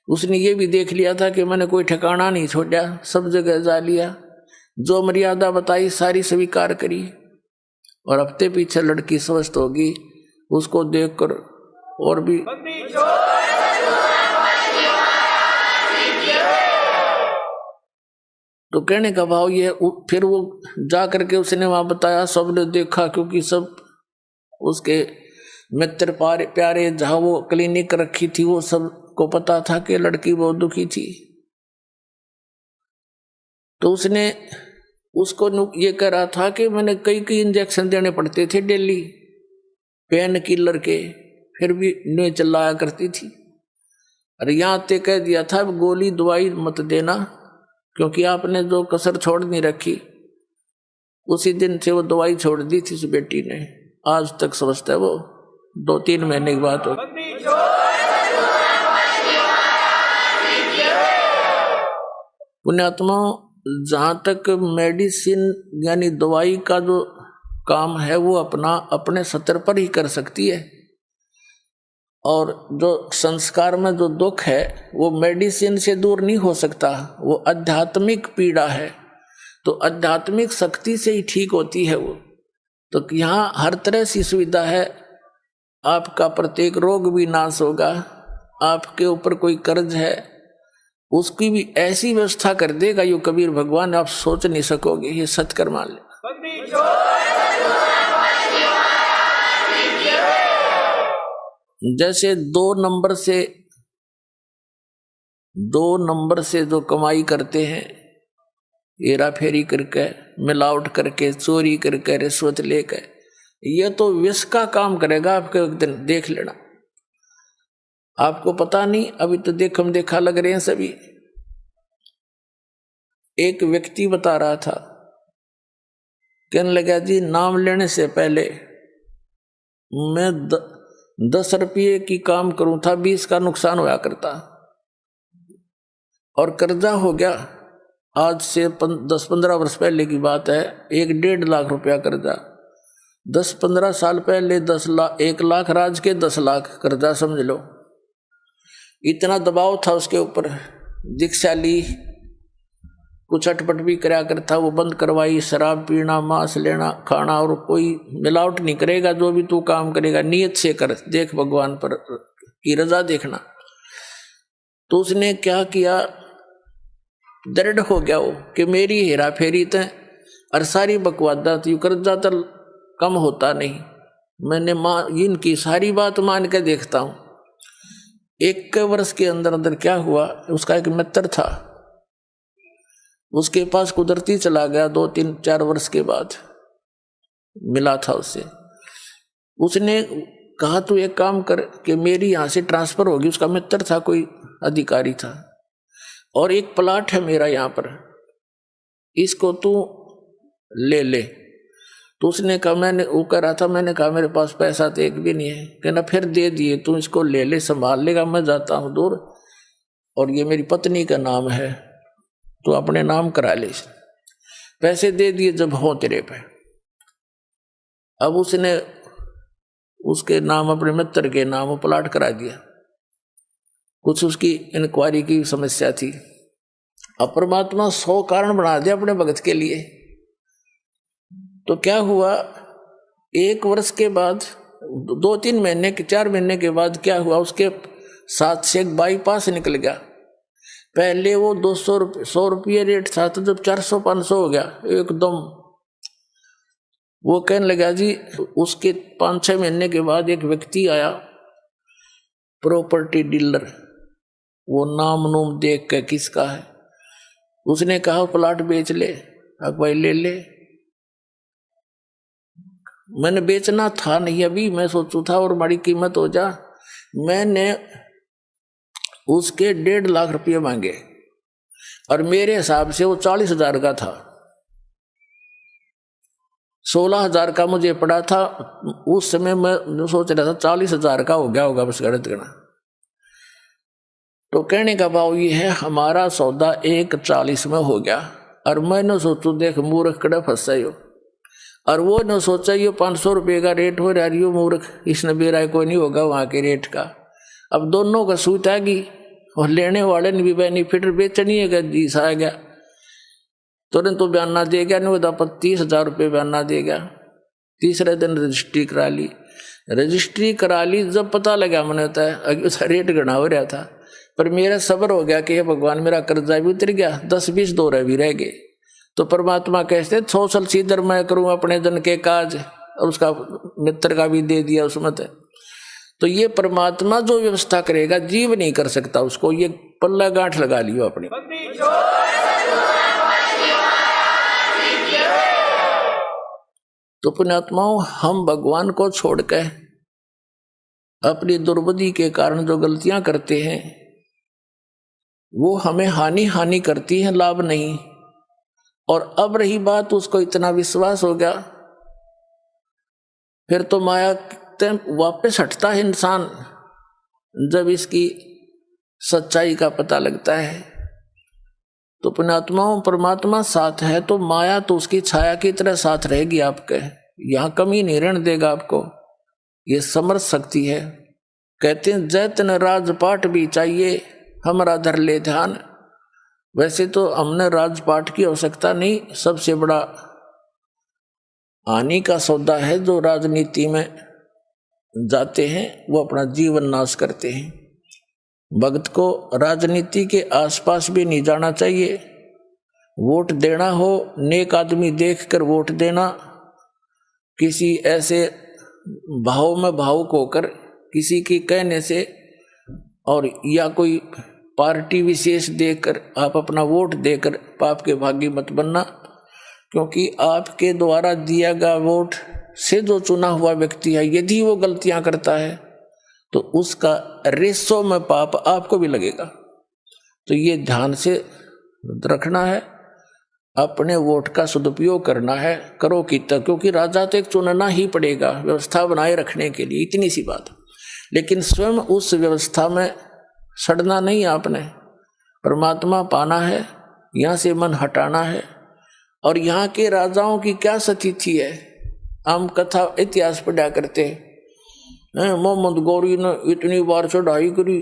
उसने ये भी देख लिया था कि मैंने कोई ठिकाना नहीं छोड़ा, सब जगह जा लिया, जो मर्यादा बताई सारी स्वीकार करी, और हफ्ते पीछे लड़की स्वस्थ होगी। उसको देखकर और भी तो कहने का भाव ये, फिर वो जा करके उसने वहां बताया, सबने देखा, क्योंकि सब उसके मित्र प्यारे जहां वो क्लिनिक रखी थी वो सबको पता था कि लड़की बहुत दुखी थी। तो उसने उसको ये कह रहा था कि मैंने कई इंजेक्शन देने पड़ते थे डेली, पेन किलर के, फिर भी नहीं चिल्लाया करती थी। अरे यहाँ ते कह दिया था गोली दवाई मत देना, क्योंकि आपने जो कसर छोड़ नहीं रखी। उसी दिन से वो दवाई छोड़ दी थी उस बेटी ने, आज तक समझता है वो, 2-3 महीने की बात हो। पुण्यात्मा, जहां तक मेडिसिन यानी दवाई का जो काम है वो अपने स्तर पर ही कर सकती है, और जो संस्कार में जो दुख है वो मेडिसिन से दूर नहीं हो सकता, वो आध्यात्मिक पीड़ा है, तो आध्यात्मिक शक्ति से ही ठीक होती है वो। तो यहाँ हर तरह से सुविधा है, आपका प्रत्येक रोग भी नाश होगा, आपके ऊपर कोई कर्ज है उसकी भी ऐसी व्यवस्था कर देगा यो कबीर भगवान, आप सोच नहीं सकोगे, ये सत्कर मान ले। जैसे 2 नंबर से जो कमाई करते हैं, हेरा फेरी करके, मिलावट करके, चोरी करके, रिश्वत लेकर, ये तो विष का काम करेगा आपके, एक दिन देख लेना। आपको पता नहीं, अभी तो देखम देखा लग रहे हैं सभी। एक व्यक्ति बता रहा था, कहने लगा जी नाम लेने से पहले मैं 10 रुपये की काम करूं था, 20 का नुकसान होया करता, और कर्जा हो गया। आज से 10-15 वर्ष पहले की बात है, 1-1.5 लाख रुपया कर्जा, 10-15 साल पहले 1 लाख राज के 10 लाख कर्जा, समझ लो। इतना दबाव था उसके ऊपर, दीक्षा ली, कुछ अटपट भी कराया करता, वो बंद करवाई, शराब पीना, मांस लेना खाना, और कोई मिलावट नहीं करेगा, जो भी तू काम करेगा नियत से कर, देख भगवान पर की रजा देखना। तो उसने क्या किया, दृढ़ हो गया वो कि मेरी हेरा फेरी तय और सारी बकवादा थी, कर्जा तो कम होता नहीं, मैंने इनकी सारी बात मान के देखता हूं। 1 वर्ष के अंदर अंदर क्या हुआ, उसका एक मित्र था, उसके पास कुदरती चला गया, 2-3-4 वर्ष के बाद मिला था उससे। उसने कहा तू एक काम कर कि मेरी यहाँ से ट्रांसफर होगी, उसका मित्र था, कोई अधिकारी था, और एक प्लाट है मेरा यहाँ पर, इसको तू ले ले। तो उसने कहा, मैंने वो कह रहा था, मैंने कहा मेरे पास पैसा तो एक भी नहीं है। कहना फिर दे दिए, तू इसको ले ले, संभाल लेगा, मैं जाता हूँ दूर, और ये मेरी पत्नी का नाम है, तो अपने नाम करा ले। पैसे दे दिए जब हो तेरे पे। अब उसने उसके नाम, अपने मित्र के नाम वो प्लाट करा दिया। कुछ उसकी इंक्वायरी की समस्या थी, अब परमात्मा 100 कारण बना दिया अपने भगत के लिए। तो क्या हुआ, 1 वर्ष के बाद, 2-3 महीने के 4 महीने के बाद क्या हुआ, उसके साथ से एक बाईपास निकल गया। पहले वो 100 रुपये रेट था, तो जब 400-500 हो गया एकदम, वो कहने लगा जी। उसके 5-6 महीने के बाद एक व्यक्ति आया, प्रॉपर्टी डीलर, वो नाम नूम देख के किसका है, उसने कहा प्लाट बेच ले। अब भाई ले ले, मैंने बेचना था नहीं, अभी मैं सोचू था और बड़ी कीमत हो जा। मैंने उसके 1.5 लाख रुपये मांगे और मेरे हिसाब से वो 40,000 का था। 16,000 का मुझे पड़ा था उस समय। मैं सोच रहा था 40,000 का हो गया होगा बस गणित गणा। तो कहने का भाव ये है, हमारा सौदा 1,40 में हो गया। और मैंने सोचू देख मूर्ख कड़े फंसा हो, और वो न सोचा ये 500 रुपये का रेट हो रहा, यो मूर्ख इसने बेरा कोई नहीं होगा वहाँ के रेट का। अब दोनों का सूत आ गई और लेने वाले ने भी बेनिफिट, बेचनी है जीस आ गया। तुरंत तो बयाना दे गया, नहीं होता 30,000 रुपये बयाना दे गया। तीसरे दिन रजिस्ट्री करा ली। रजिस्ट्री करा ली, जब पता लगा मैंने होता है उसका रेट गणा हो रहा था, पर मेरा सब्र हो गया कि हे भगवान मेरा कर्जा भी उतर गया, 10-20 दौरे भी रह गए। तो परमात्मा कहते 100 साल सीधर मैं करूँ अपने जन के काज, और उसका मित्र का भी दे दिया उसमें। तो ये परमात्मा जो व्यवस्था करेगा जीव नहीं कर सकता उसको, ये पल्ला गांठ लगा लियो अपने। तो पुण्यात्माओं, हम भगवान को छोड़कर अपनी दुर्बुद्धि के कारण जो गलतियां करते हैं वो हमें हानि करती है, लाभ नहीं। और अब रही बात, उसको इतना विश्वास हो गया, फिर तो माया वापस हटता है इंसान जब इसकी सच्चाई का पता लगता है। तो पुण्यात्माओं, परमात्मा साथ है तो माया तो उसकी छाया की तरह साथ रहेगी आपके, यहां कमी नहीं रहने देगा आपको, ये समझ सकती है। कहते हैं जैतन राजपाट भी चाहिए हमारा धर ले ध्यान। वैसे तो हमने राजपाट की आवश्यकता नहीं, सबसे बड़ा हानि का सौदा है जो राजनीति में जाते हैं, वो अपना जीवन नाश करते हैं। भक्त को राजनीति के आसपास भी नहीं जाना चाहिए। वोट देना हो, नेक आदमी देखकर वोट देना, किसी ऐसे भाव में भावुक होकर किसी के कहने से और या कोई पार्टी विशेष देखकर आप अपना वोट देकर पाप के भागी मत बनना, क्योंकि आपके द्वारा दिया गया वोट से जो चुना हुआ व्यक्ति है यदि वो गलतियां करता है तो उसका रेसों में पाप आपको भी लगेगा। तो ये ध्यान से रखना है, अपने वोट का सदुपयोग करना है, करो कितना, क्योंकि राजा तो एक चुनना ही पड़ेगा व्यवस्था बनाए रखने के लिए, इतनी सी बात। लेकिन स्वयं उस व्यवस्था में सड़ना नहीं, आपने परमात्मा पाना है, यहाँ से मन हटाना है। और यहाँ के राजाओं की क्या स्थिति है, हम कथा इतिहास पढ़ा करते हैं। मोहम्मद गौरी ने इतनी बार चढ़ाई करी,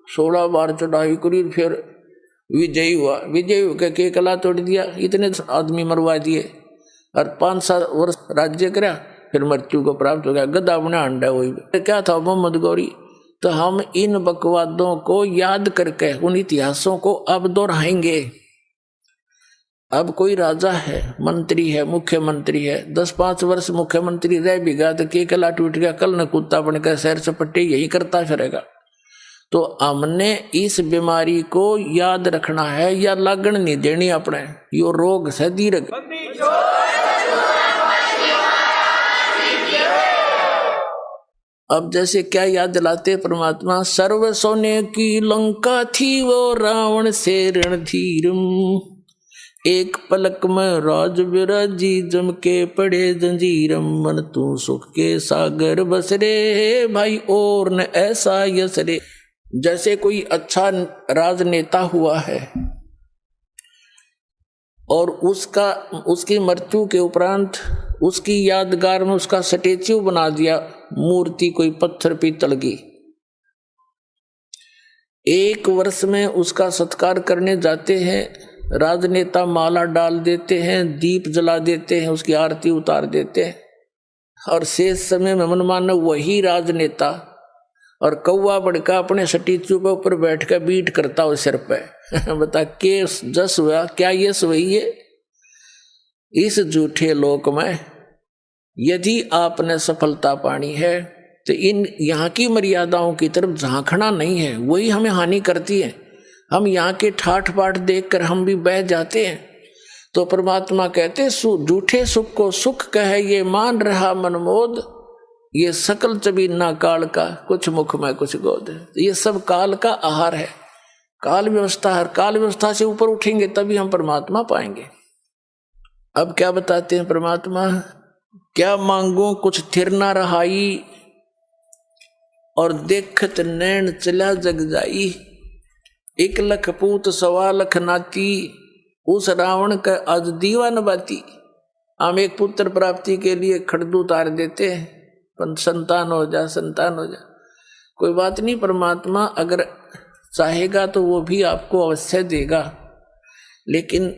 16 बार चढ़ाई करी, फिर विजयी हुआ, विजयी होकर के कला तोड़ दिया, इतने आदमी मरवा दिए और 5-7 वर्ष राज्य करा, फिर मृत्यु को प्राप्त हो गया, गदा बना अंडा। वही क्या था मोहम्मद गौरी। तो हम इन बकवादों को याद करके उन इतिहासों को अब दोहराएंगे। अब कोई राजा है, मंत्री है, मुख्यमंत्री है, 10-5 वर्ष मुख्यमंत्री रह भी गया तो के कला टूट गया, कल न कुत्ता बनकर सैर सपट्टे यही करता फिरेगा। तो हमने इस बीमारी को याद रखना है या लगन नहीं देनी अपने, यो रोग से दीर्घ। अब जैसे क्या याद दिलाते परमात्मा, सर्व सोने की लंका थी वो रावण से रणधीरम, एक पलक में राज विराजी जम के पड़े जंजीरम, मन तू सुख के सागर बस रे भाई और न ऐसा यस रे। जैसे कोई अच्छा राजनेता हुआ है और उसकी मृत्यु के उपरांत उसकी यादगार में उसका स्टैच्यू बना दिया, मूर्ति कोई पत्थर पीतल की, 1 वर्ष में उसका सत्कार करने जाते हैं, राजनेता माला डाल देते हैं, दीप जला देते हैं, उसकी आरती उतार देते हैं, और शेष समय में मनमाना वही राजनेता और कौवा बड़का अपने स्टैच्यू पे ऊपर बैठ कर बीट करता हो सिर पे। बता के जस हुआ क्या ये सही है। इस झूठे लोक में यदि आपने सफलता पानी है तो इन यहाँ की मर्यादाओं की तरफ झांकना नहीं है, वही हमें हानि करती है। हम यहाँ के ठाठ बाट देखकर हम भी बह जाते हैं। तो परमात्मा कहते झूठे सुख को सुख कहे ये मान रहा मनमोद, ये सकल चबीना काल का कुछ मुख में कुछ गोद। ये सब काल का आहार है, काल व्यवस्था है। काल व्यवस्था से ऊपर उठेंगे तभी हम परमात्मा पाएंगे। अब क्या बताते हैं परमात्मा, क्या मांगो कुछ थिर ना रहाई, और देखत नैन चला जग जाई। 1 लख पूत 1.25 लाख नाती, उस रावण का आज दीवान बाती। हम एक पुत्र प्राप्ति के लिए खड़दू उतार देते हैं, पर संतान हो जा, संतान हो जा। कोई बात नहीं, परमात्मा अगर चाहेगा तो वो भी आपको अवश्य देगा, लेकिन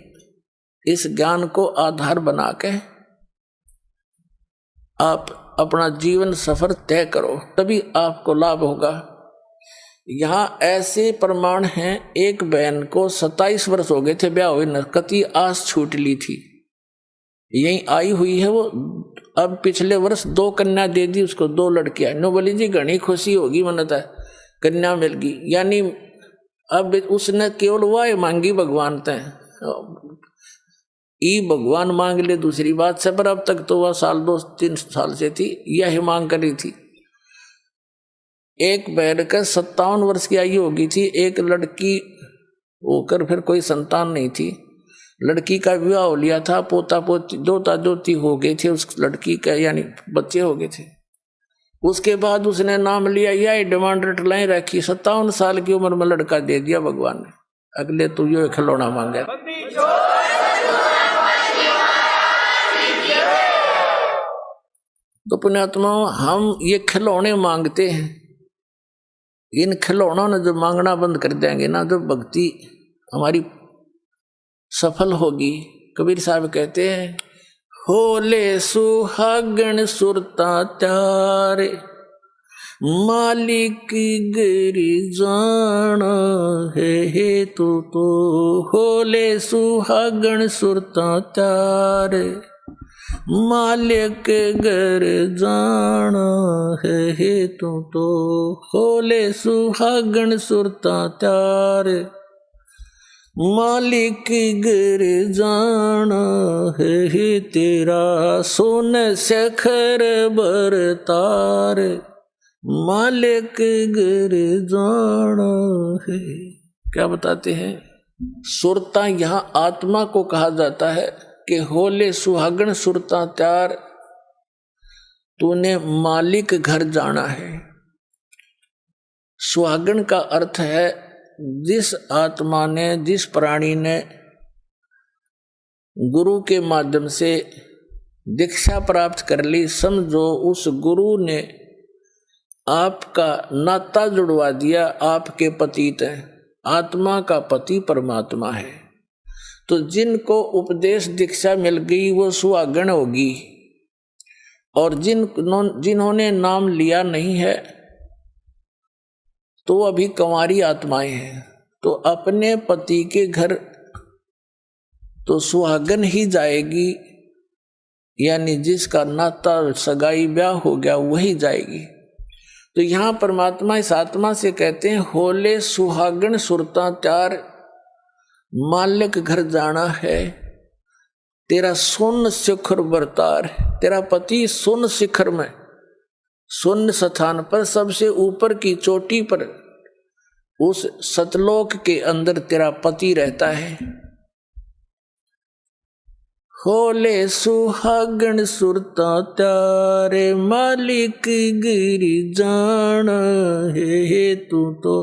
इस ज्ञान को आधार बना के आप अपना जीवन सफर तय करो, तभी आपको लाभ होगा। यहाँ ऐसे प्रमाण हैं, एक बहन को 27 वर्ष हो गए थे ब्याह हुए, नरकती आस छूट ली थी, यही आई हुई है वो। अब पिछले वर्ष 2 कन्या दे दी उसको, 2 लड़कियां। नो बोली जी घनी खुशी होगी, मनता कन्या मिल गई। यानी अब उसने केवल वह मांगी भगवान तय, ई भगवान मांग ले दूसरी बात से, पर अब तक तो वह 2-3 साल से थी, यही मांग करी थी। एक बहन का 57 वर्ष की आयु होगी थी, एक लड़की होकर फिर कोई संतान नहीं थी। लड़की का विवाह हो लिया था, पोता पोती दोता दोती हो गए थे उस लड़की का, यानी बच्चे हो गए थे। उसके बाद उसने नाम लिया, यह डिमांड रटलाई रखी, 57 साल की उम्र में लड़का दे दिया भगवान ने। अगले तो यो खिलौना मांगे। तो पुण्यात्मा, हम ये खिलौने मांगते हैं, इन खिलौनों ने जो मांगना बंद कर देंगे ना, जो भक्ति हमारी सफल होगी। कबीर साहब कहते हैं, होले सुहागण सुरता त्यारे, मालिक गिरी जाना है तो होले सुहागण सुरता त्यारे, मालिक घर जाना है तो होले सुहागण सुरता त्यारे, मालिक घर जाना है तेरा सोन सखर बरतार, मालिक घर जाना है। क्या बताते हैं, सुरता यहाँ आत्मा को कहा जाता है कि होले सुहागण सुरता त्यार, तूने मालिक घर जाना है। सुहागण का अर्थ है जिस आत्मा ने, जिस प्राणी ने गुरु के माध्यम से दीक्षा प्राप्त कर ली, समझो उस गुरु ने आपका नाता जुड़वा दिया, आपके पतित हैं। आत्मा का पति परमात्मा है। तो जिनको उपदेश दीक्षा मिल गई वो सुहागण होगी, और जिन्होंने नाम लिया नहीं है तो अभी कंवारी आत्माएं हैं। तो अपने पति के घर तो सुहागन ही जाएगी, यानी जिसका नाता सगाई ब्याह हो गया वही जाएगी। तो यहाँ परमात्मा इस आत्मा से कहते हैं, होले सुहागन सुरता त्यार, मालिक घर जाना है, तेरा सुन शिखर बरतार। तेरा पति सुन शिखर में, सुन स्थान पर, सबसे ऊपर की चोटी पर, उस सतलोक के अंदर तेरा पति रहता है। होले सुहागण सुरता त्यारे, मालिक गिरी जाना है तो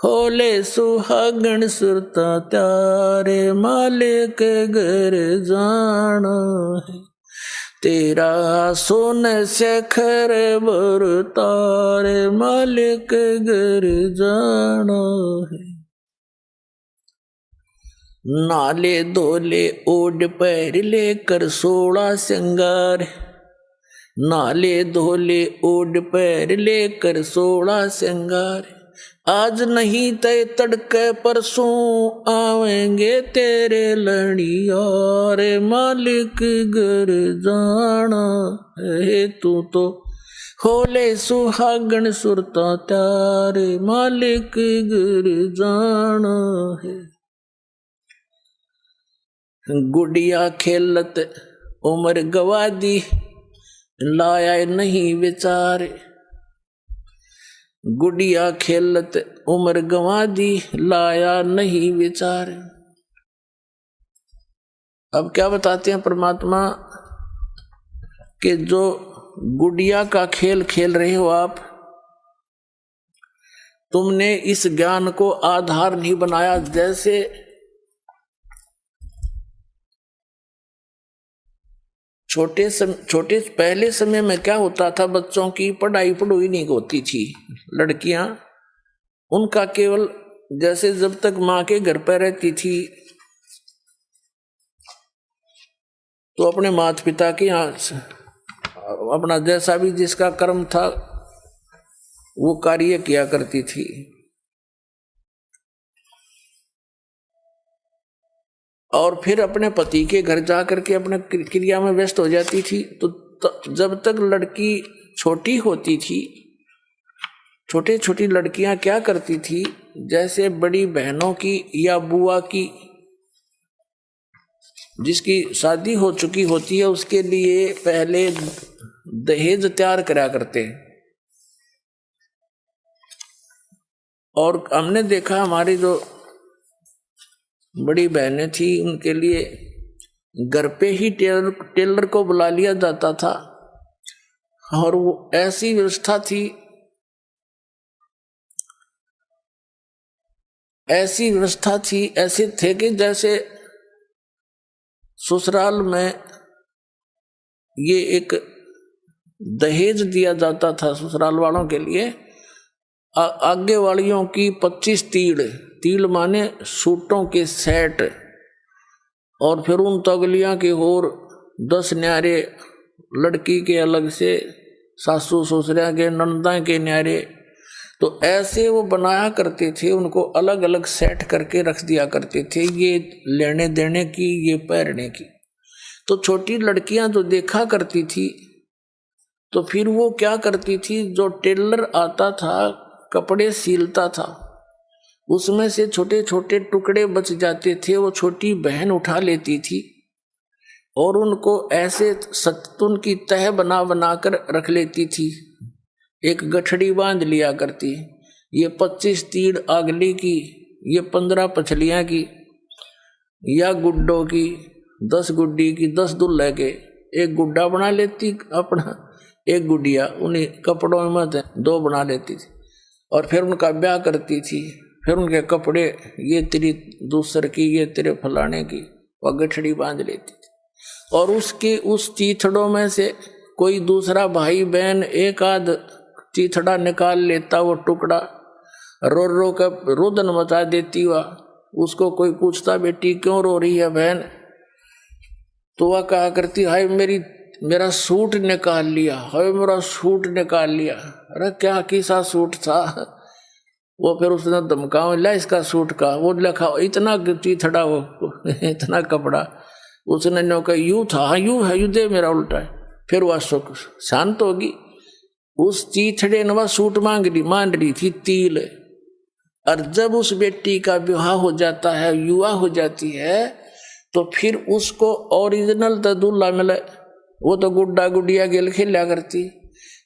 होले सुहागण सुरता त्यारे, मालिक घर जाना है तेरा सोन सखर बरतार, मालिक घर जाना है। नाले धोले ओढ़ पैर लेकर 16 श्रृंगार, नाले धोले ओढ़ पैर लेकर 16 श्रृंगार, आज नहीं तय तड़के परसों आवेंगे तेरे लड़ियार, मालिक घर जाना है तो होले सुहागण सुरता त्यारे, मालिक घर जाना है। गुड़िया खेलत उम्र गवा दी, लाया नहीं विचार। गुड़िया खेलत उम्र गवा दी, लाया नहीं विचार। अब क्या बताते हैं परमात्मा कि जो गुड़िया का खेल खेल रहे हो आप, तुमने इस ज्ञान को आधार नहीं बनाया। जैसे छोटे पहले समय में क्या होता था, बच्चों की पढ़ाई पढ़ोई नहीं होती थी, लड़कियां उनका केवल जैसे जब तक माँ के घर पर रहती थी तो अपने माता पिता के यहाँ अपना जैसा भी जिसका कर्म था वो कार्य किया करती थी। और फिर अपने पति के घर जाकर के अपने क्रिया में व्यस्त हो जाती थी। तो जब तक लड़की छोटी होती थी, छोटी लड़कियां क्या करती थी, जैसे बड़ी बहनों की या बुआ की जिसकी शादी हो चुकी होती है उसके लिए पहले दहेज तैयार करा करते। और हमने देखा हमारी जो बड़ी बहनें थी उनके लिए घर पे ही टेलर को बुला लिया जाता था। और वो ऐसी व्यवस्था थी, ऐसे थे कि जैसे ससुराल में ये एक दहेज दिया जाता था ससुराल वालों के लिए। आगे वालियों की 25 तील माने सूटों के सेट, और फिर उन तगलियां के और 10 न्यारे, लड़की के अलग से, सासू ससुरिया के, नंदा के न्यारे। तो ऐसे वो बनाया करते थे, उनको अलग अलग सेट करके रख दिया करते थे, ये लेने देने की, ये पहनने की। तो छोटी लड़कियां जो देखा करती थी तो फिर वो क्या करती थी, जो टेलर आता था कपड़े सिलता था उसमें से छोटे छोटे टुकड़े बच जाते थे, वो छोटी बहन उठा लेती थी और उनको ऐसे सत्तुन की तह बना कर रख लेती थी। एक गठड़ी बांध लिया करती, ये 25 तीड़ अगली की, ये 15 पछलियां की, या गुड्डों की 10 गुड्डी की, 10 दुल्हे के एक गुड्डा बना लेती अपना, एक गुड़िया उन्हीं कपड़ों में 2 बना लेती थी। और फिर उनका ब्याह करती थी, फिर उनके कपड़े, ये तेरी दूसर की, ये तेरे फलाने की, वह गठड़ी बांध लेती थी। और उसके उस चीथड़ों में से कोई दूसरा भाई बहन एक आध चीथड़ा निकाल लेता, वो टुकड़ा रो कर रोदन मचा देती। वह उसको कोई पूछता बेटी क्यों रो रही है बहन, तो वह कहा करती हाय मेरा सूट निकाल लिया, हाय मेरा सूट निकाल लिया। अरे क्या किसा सूट था, वो फिर उसने धमकाओ ला इसका सूट का, वो लिखा इतना चीथड़ा, वो इतना कपड़ा, उसने नो कहा यूं था, हाँ यूं है, यूं दे मेरा उल्टा है। फिर वह शांत होगी। उस चीथड़े ने वह सूट मान रही थी तिल। और जब उस बेटी का विवाह हो जाता है, युवा हो जाती है, तो फिर उसको ओरिजिनल तो दूल्हा मिले, वो तो गुड्डा गुड़िया गेल खेला करती,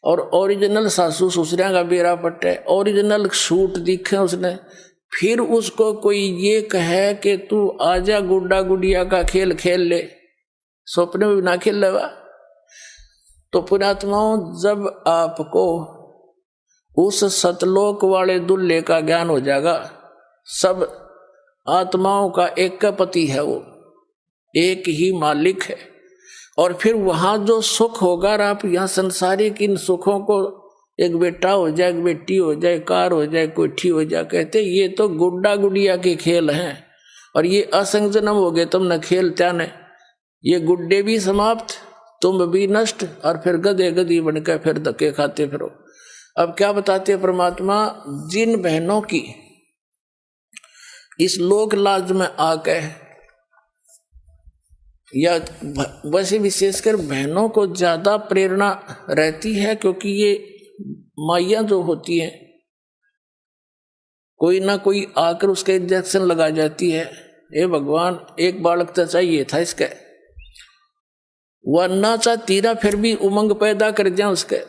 और ओरिजिनल सासू ससुरिया का बेरा पट्टे, ओरिजिनल सूट दिखे उसने। फिर उसको कोई ये कहे कि तू आजा गुड्डा गुड़िया का खेल खेल ले, सपने में भी ना खेल लेवा। तो पुण्यात्माओं, जब आपको उस सतलोक वाले दुल्हे का ज्ञान हो जाएगा, सब आत्माओं का एक का पति है, वो एक ही मालिक है। और फिर वहां जो सुख होगा, आप यहाँ संसारिक इन सुखों को, एक बेटा हो जाए, एक बेटी हो जाए, कार हो जाए, कोठी हो जाए, कहते ये तो गुड्डा गुड़िया के खेल हैं, और ये असंग जन्म हो गए तुमने खेल त्याने, ये गुड्डे भी समाप्त, तुम भी नष्ट, और फिर गधे गधी बनकर फिर धक्के खाते फिरो। अब क्या बताते परमात्मा, जिन बहनों की इस लोक लाज में आके, या वैसे विशेषकर बहनों को ज्यादा प्रेरणा रहती है, क्योंकि ये माइयां जो होती हैं, कोई ना कोई आकर उसके इंजेक्शन लगा जाती है, हे भगवान एक बालक तो चाहिए था इसके, वह ना चाहती ना फिर भी उमंग पैदा कर दिया उसके।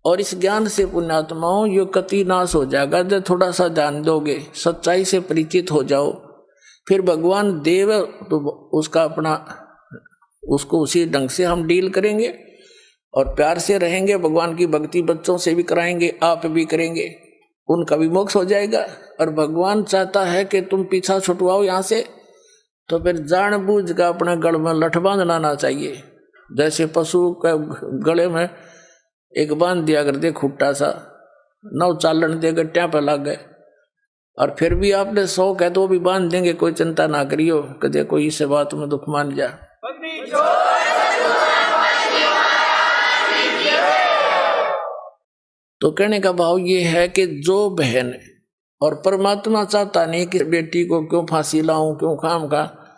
और इस ज्ञान से पुण्यात्माओं यो कति नाश हो जाएगा जब थोड़ा सा ध्यान दोगे, सच्चाई से परिचित हो जाओ। फिर भगवान देव तो उसका अपना, उसको उसी ढंग से हम डील करेंगे और प्यार से रहेंगे। भगवान की भक्ति बच्चों से भी कराएंगे, आप भी करेंगे, उनका भी मोक्ष हो जाएगा। और भगवान चाहता है कि तुम पीछा छुटवाओ यहाँ से, तो फिर जानबूझ का अपने गल में लठ बांधना ना चाहिए। जैसे पशु के गले में एक बांध दिया कर दे खुट्टा सा, नौ चालन दे गट्टियां पर लग गए, और फिर भी आपने शौक है तो वो भी बांध देंगे, कोई चिंता ना करियो, कदे कोई इस बात में दुख मान जा। तो कहने का भाव ये है कि जो बहन, और परमात्मा चाहता नहीं कि बेटी को क्यों फांसी लाऊं, क्यों खाम का,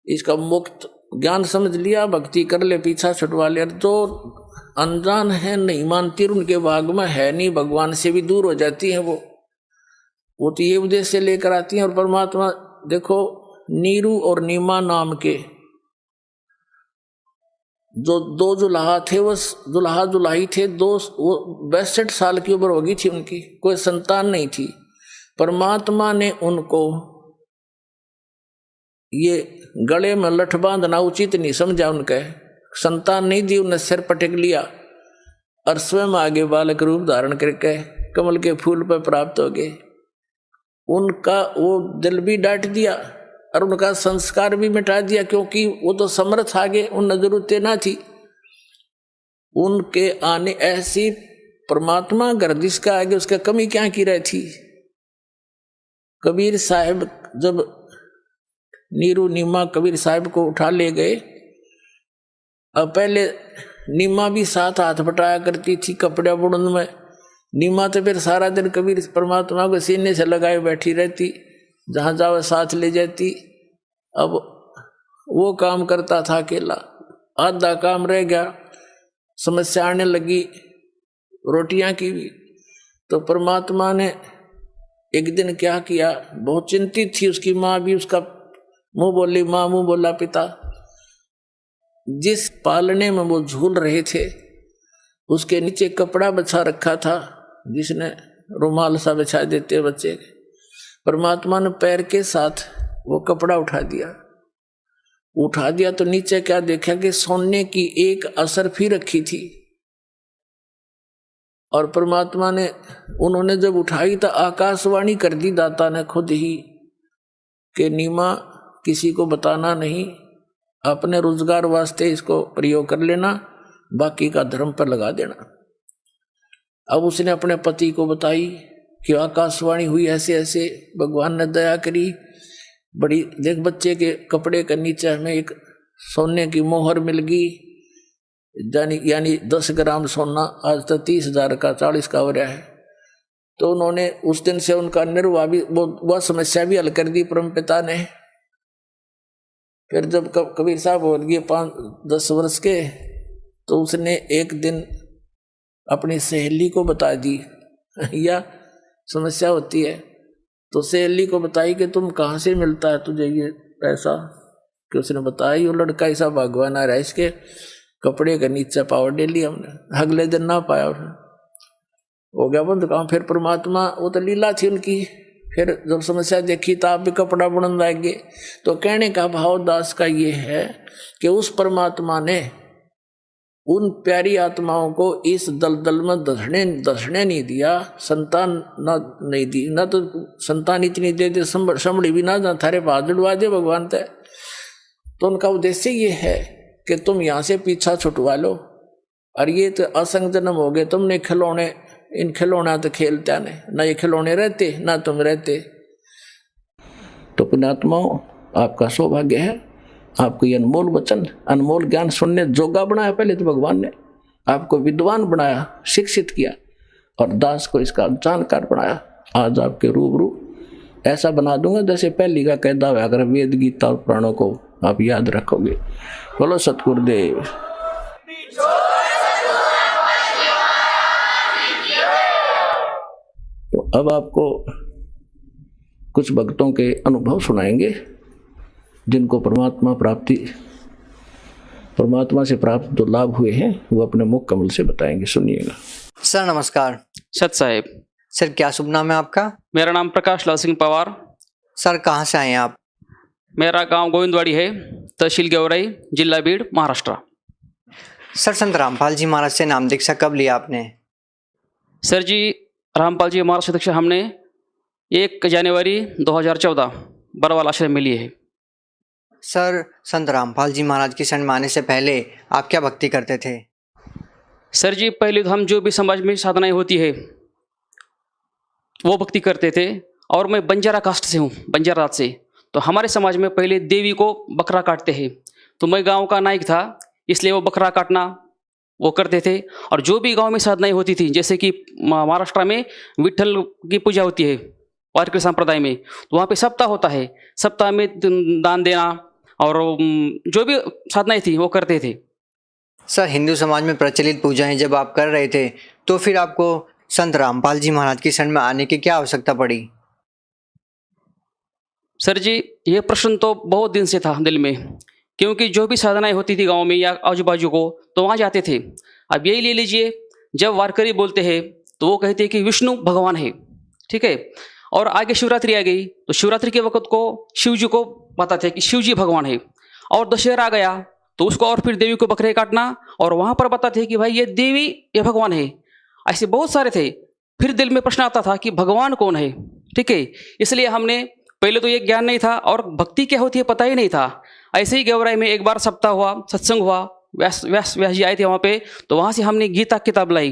इसका मुक्त ज्ञान समझ लिया, भक्ति कर ले, पीछा छुटवा ले। जो अनजान है, नहीं मानती, उनके भाग में है नहीं, भगवान से भी दूर हो जाती है वो तो ये उद्देश्य से लेकर आती हैं। और परमात्मा देखो, नीरू और नीमा नाम के जो दो जुलाहा थे, वो जुलाहा जुलाही थे, वो 62 साल की उम्र होगी थी उनकी, कोई संतान नहीं थी। परमात्मा ने उनको ये गले में लठ बांधना उचित नहीं समझा, उनके संतान नहीं दी, उन्हें सिर पटक लिया और स्वयं आगे बालक रूप धारण करके कमल के फूल पर प्राप्त हो गए। उनका वो दिल भी डांट दिया और उनका संस्कार भी मिटा दिया, क्योंकि वो तो समर्थ आगे, उन जरूरतें ना थी उनके आने। ऐसी परमात्मा गर्दिश का आगे उसका कमी क्या की रही थी। कबीर साहब जब नीरू नीमा कबीर साहब को उठा ले गए, अब पहले नीमा भी साथ हाथ बटाया करती थी कपड़े बुनने में। नीमा तो फिर सारा दिन कबीर परमात्मा को सीने से लगाए बैठी रहती, जहाँ जाओ साथ ले जाती। अब वो काम करता था अकेला, आधा काम रह गया, समस्या आने लगी रोटियां की भी। तो परमात्मा ने एक दिन क्या किया, बहुत चिंतित थी उसकी माँ भी, उसका मुंह बोली माँ, मुंह बोला पिता। जिस पालने में वो झूल रहे थे उसके नीचे कपड़ा बिछा रखा था, जिसने रुमाल सा बिछा देते बच्चे। परमात्मा ने पैर के साथ वो कपड़ा उठा दिया तो नीचे क्या देखा कि सोने की एक असरफी रखी थी। और परमात्मा ने, उन्होंने जब उठाई तो आकाशवाणी कर दी दाता ने खुद ही कि नीमा किसी को बताना नहीं, अपने रोजगार वास्ते इसको प्रयोग कर लेना, बाकी का धर्म पर लगा देना। अब उसने अपने पति को बताई कि आकाशवाणी हुई ऐसे ऐसे, भगवान ने दया करी, बड़ी देख बच्चे के कपड़े के नीचे हमें एक सोने की मोहर मिल गई, यानी 10 ग्राम सोना, आज तो 30,000 का 40 का हो रहा है। तो उन्होंने उस दिन से उनका निर्वाह भी, वह समस्या भी हल कर दी परमपिता ने। फिर जब कबीर साहब हो गए 5-10 वर्ष के, तो उसने एक दिन अपनी सहेली को बता दी या समस्या होती है, तो सहेली को बताई कि तुम कहाँ से मिलता है तुझे ये पैसा, कि उसने बताया ये लड़का ऐसा भगवान आ रहा है, इसके कपड़े का नीचे पावर डेली हमने, अगले दिन ना पाया, हो गया बंद काम। फिर परमात्मा, वो तो लीला थी उनकी, फिर जब समस्या देखी तो आप भी कपड़ा बुनने लगे। तो कहने का भाव दास का ये है कि उस परमात्मा ने उन प्यारी आत्माओं को इस दलदल में धसने नहीं दिया, संतान नहीं दी, ना तो संतान इतनी दे दे संभड़ी भी ना जा थारे बात जुड़वा दे भगवान तय। तो उनका उद्देश्य ये है कि तुम यहाँ से पीछा छुटवा लो, और ये तो असंग जन्म हो गए, तुमने खिलौने, इन खिलौना तो खेलते ने, ना ये खिलौने रहते ना तुम रहते। तो पुण्यात्माओं, आपका सौभाग्य है, आपको ये अनमोल वचन, अनमोल ज्ञान सुनने जोगा बनाया। पहले तो भगवान ने आपको विद्वान बनाया, शिक्षित किया, और दास को इसका जानकार बनाया। आज आपके रूबरू ऐसा बना दूंगा जैसे पहली का कहता हुआ, अगर वेद गीता और पुराणों को आप याद रखोगे। बोलो सतगुरुदेव। तो अब आपको कुछ भक्तों के अनुभव सुनाएंगे। जिनको परमात्मा से प्राप्त जो लाभ हुए हैं वो अपने मुख कमल से बताएंगे, सुनिएगा। सर नमस्कार। सत साहेब। सर क्या शुभ नाम है आपका? मेरा नाम प्रकाश लाल सिंह पवार। सर कहाँ से आए हैं आप? मेरा गांव गोविंदवाड़ी है, तहसील गेवराई, जिला बीड़, महाराष्ट्र। सर संत रामपाल जी महाराज से नाम दीक्षा कब लिया आपने? सर जी, रामपाल जी महाराज से दीक्षा हमने 1 जनवरी 2014 बरवाल आश्रम में ली है। सर संत रामपाल जी महाराज की शरण में आने से पहले आप क्या भक्ति करते थे? सर जी, पहले तो हम जो भी समाज में साधनाएं होती है वो भक्ति करते थे। और मैं बंजारा कास्ट से हूँ, बंजारा जात से। तो हमारे समाज में पहले देवी को बकरा काटते हैं। तो मैं गांव का नायक था, इसलिए वो बकरा काटना वो करते थे। और जो भी गांव में साधनाएं होती थी, जैसे कि महाराष्ट्र में विठल की पूजा होती है वारकरी संप्रदाय में, तो वहाँ पे सप्ताह होता है। सप्ताह में दान देना और जो भी साधनाएं थी वो करते थे। सर हिंदू समाज में प्रचलित पूजाएं जब आप कर रहे थे तो फिर आपको संत रामपाल जी महाराज की शरण में आने की क्या आवश्यकता पड़ी? सर जी, ये प्रश्न तो बहुत दिन से था दिल में, क्योंकि जो भी साधनाएं होती थी गांव में या आजू बाजू को, तो वहाँ जाते थे। अब यही ले लीजिए, जब वारकरी बोलते हैं तो वो कहते हैं कि विष्णु भगवान है, ठीक है। और आगे शिवरात्रि आ गई तो शिवरात्रि के वक्त को शिव जी को बताते हैं कि शिव जी भगवान है। और दशहरा आ गया तो उसको और फिर देवी को बकरे काटना और वहाँ पर बताते हैं कि भाई ये देवी ये भगवान है। ऐसे बहुत सारे थे। फिर दिल में प्रश्न आता था कि भगवान कौन है, ठीक है। इसलिए हमने पहले तो ये ज्ञान नहीं था और भक्ति क्या होती है पता ही नहीं था। ऐसे ही गेवराई में एक बार सप्ताह हुआ, सत्संग हुआ, व्यास जी आए थे वहाँ पे। तो वहाँ से हमने गीता किताब लाई,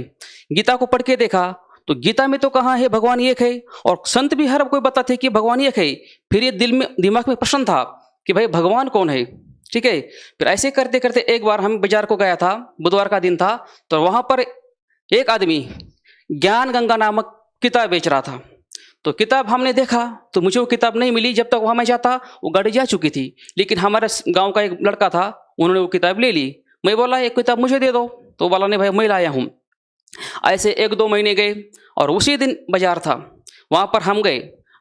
गीता को पढ़ के देखा तो गीता में तो कहाँ है भगवान एक है, और संत भी हर कोई बताते कि भगवान एक है। फिर ये दिमाग में प्रश्न था कि भाई भगवान कौन है, ठीक है। फिर ऐसे करते करते एक बार हम बाजार को गया था, बुधवार का दिन था। तो वहाँ पर एक आदमी ज्ञान गंगा नामक किताब बेच रहा था। तो किताब हमने देखा तो मुझे वो किताब नहीं मिली। जब तक वहाँ मैं जाता वो गाड़ी जा चुकी थी। लेकिन हमारे गांव का एक लड़का था, उन्होंने वो किताब ले ली। मैं बोला एक किताब मुझे दे दो, तो बोला नहीं भाई मैं लाया हूँ। ऐसे 1-2 महीने गए और उसी दिन बाजार था, वहाँ पर हम गए।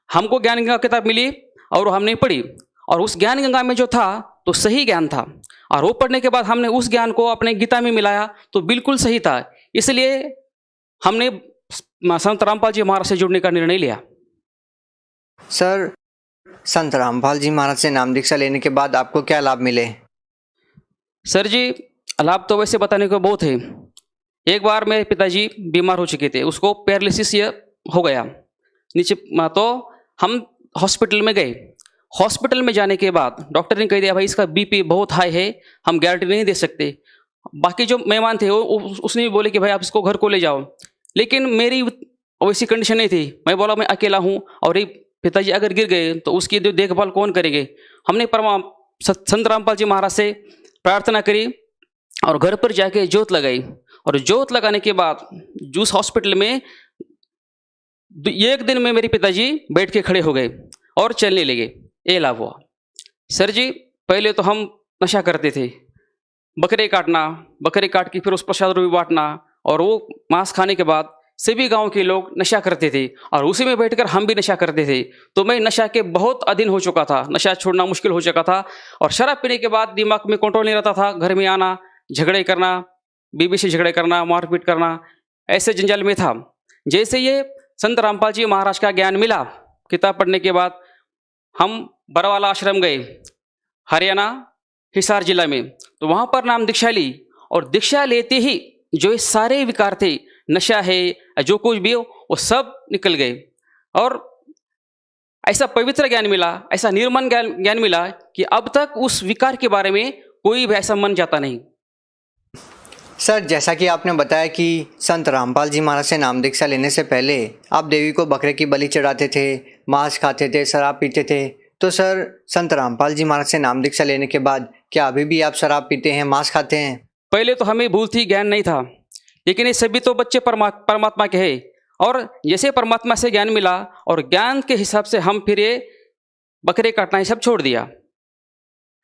हमको ज्ञान गंगा किताब मिली और हमने पढ़ी। और उस ज्ञान गंगा में जो था तो सही ज्ञान था, और वो पढ़ने के बाद हमने उस ज्ञान को अपने गीता में मिलाया तो बिल्कुल सही था। इसलिए हमने संत रामपाल जी महाराज से जुड़ने का निर्णय लिया। सर संत रामपाल जी महाराज से नाम दीक्षा लेने के बाद आपको क्या लाभ मिले? सर जी, लाभ तो वैसे बताने को बहुत है। एक बार मेरे पिताजी बीमार हो चुके थे, उसको पैरालिसिस हो गया नीचे। तो हम हॉस्पिटल में गए। हॉस्पिटल में जाने के बाद डॉक्टर ने कह दिया भाई इसका बीपी बहुत हाई है, हम गारंटी नहीं दे सकते। बाकी जो मेहमान थे वो उसने भी बोले कि भाई आप इसको घर को ले जाओ। लेकिन मेरी वैसी कंडीशन नहीं थी। मैं बोला मैं अकेला हूँ और ये पिताजी अगर गिर गए तो उसकी देखभाल कौन करेंगे। हमने संत रामपाल जी महाराज से प्रार्थना करी और घर पर जाके जोत लगाई। और जोत लगाने के बाद उस हॉस्पिटल में 1 दिन में मेरे पिताजी बैठ के खड़े हो गए और चलने लगे। ये लाभ हुआ। सर जी, पहले तो हम नशा करते थे, बकरे काट के फिर उस प्रसाद रूपी बांटना, और वो मांस खाने के बाद सभी गांव के लोग नशा करते थे और उसी में बैठकर हम भी नशा करते थे। तो मैं नशा के बहुत अधीन हो चुका था, नशा छोड़ना मुश्किल हो चुका था। और शराब पीने के बाद दिमाग में कंट्रोल नहीं रहता था। घर में आना, झगड़े करना, बीबी से झगड़े करना, मारपीट करना, ऐसे जंजाल में था। जैसे ये संत रामपाल जी महाराज का ज्ञान मिला किताब पढ़ने के बाद, हम बरवाला आश्रम गए, हरियाणा हिसार जिला में। तो वहाँ पर नाम दीक्षा ली और दीक्षा लेते ही जो ये सारे विकार थे, नशा है जो कुछ भी हो, वो सब निकल गए। और ऐसा पवित्र ज्ञान मिला, ऐसा निर्मल ज्ञान मिला कि अब तक उस विकार के बारे में कोई भी ऐसा मन जाता नहीं। सर जैसा कि आपने बताया कि संत रामपाल जी महाराज से नाम दीक्षा लेने से पहले आप देवी को बकरे की बलि चढ़ाते थे, मांस खाते थे, शराब पीते थे। तो सर संत रामपाल जी महाराज से नाम दीक्षा लेने के बाद क्या अभी भी आप शराब पीते हैं, मांस खाते हैं? पहले तो हमें भूल थी, ज्ञान नहीं था। लेकिन ये सभी तो बच्चे परमात्मा के हैं, और जैसे परमात्मा से ज्ञान मिला और ज्ञान के हिसाब से हम फिर ये बकरे काटना ये सब छोड़ दिया।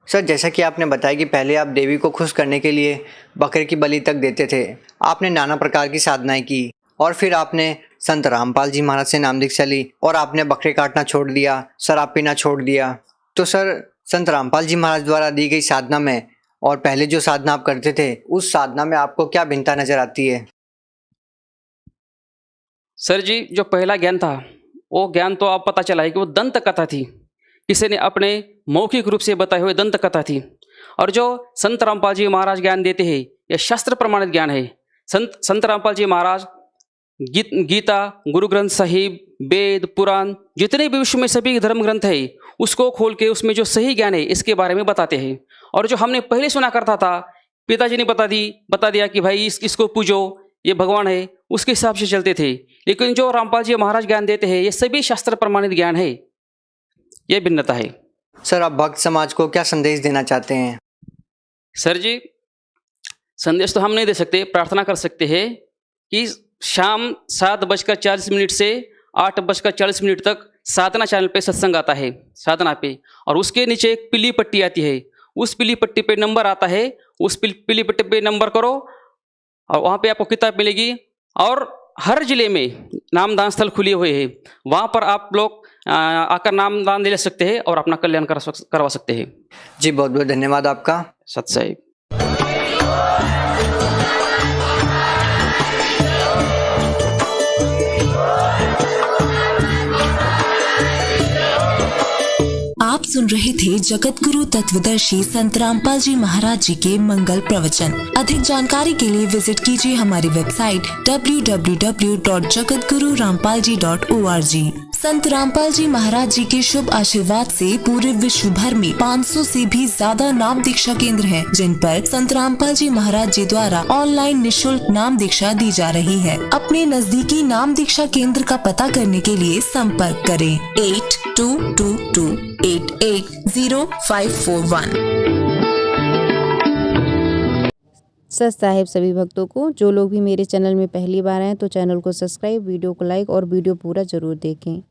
सर जैसा कि आपने बताया कि पहले आप देवी को खुश करने के लिए बकरे की बलि तक देते थे, आपने नाना प्रकार की साधनाएं की और फिर आपने संत रामपाल जी महाराज से नाम दीक्षा ली और आपने बकरे काटना छोड़ दिया, शराब पीना छोड़ दिया। तो सर संत रामपाल जी महाराज द्वारा दी गई साधना में और पहले जो साधना आप करते थे उस साधना में आपको क्या भिन्नता नजर आती है? सर जी, जो पहला ज्ञान था वो ज्ञान तो अब पता चला है कि वो दंत कथा थी, किसी ने अपने मौखिक रूप से बताए हुए दंत कथा थी। और जो संत रामपाल जी महाराज ज्ञान देते हैं यह शास्त्र प्रमाणित ज्ञान है। संत रामपाल जी महाराज गीता, गुरु ग्रंथ साहिब, वेद, पुराण, जितने भी विश्व में सभी धर्म ग्रंथ है उसको खोल के उसमें जो सही ज्ञान है इसके बारे में बताते हैं। और जो हमने पहले सुना करता था, पिताजी ने बता दिया कि भाई इसको पूजो, ये भगवान है, उसके हिसाब से चलते थे। लेकिन जो रामपाल जी महाराज ज्ञान देते हैं ये सभी शास्त्र प्रमाणित ज्ञान है, ये भिन्नता है। सर, आप भक्त समाज को क्या संदेश देना चाहते हैं? सर जी, संदेश तो हम नहीं दे सकते, प्रार्थना कर सकते हैं कि शाम 7:40 से 8:40 तक साधना चैनल पे सत्संग आता है साधना पे, और उसके नीचे एक पीली पट्टी आती है, उस पीली पट्टी पे नंबर आता है, उस पीली पट्टी पे नंबर करो और वहाँ पे आपको किताब मिलेगी। और हर जिले में नामदान स्थल खुले हुए हैं, वहाँ पर आप लोग आकर नामदान ले सकते हैं और अपना कल्याण करवा सकते हैं। जी, बहुत बहुत धन्यवाद आपका। सत साहिब। आप सुन रहे थे जगत गुरु तत्वदर्शी संत रामपाल जी महाराज जी के मंगल प्रवचन। अधिक जानकारी के लिए विजिट कीजिए हमारी वेबसाइट www.jagatgururampalji.org। संत रामपाल जी महाराज जी के शुभ आशीर्वाद से पूरे विश्व भर में 500 से भी ज्यादा नाम दीक्षा केंद्र हैं, जिन पर संत रामपाल जी महाराज जी द्वारा ऑनलाइन निःशुल्क नाम दीक्षा दी जा रही है। अपने नजदीकी नाम दीक्षा केंद्र का पता करने के लिए संपर्क करें 8222880541। सत साहिब सभी भक्तों को, जो लोग भी मेरे चैनल में पहली बार आए तो चैनल को सब्सक्राइब, वीडियो को लाइक और वीडियो पूरा जरूर देखें।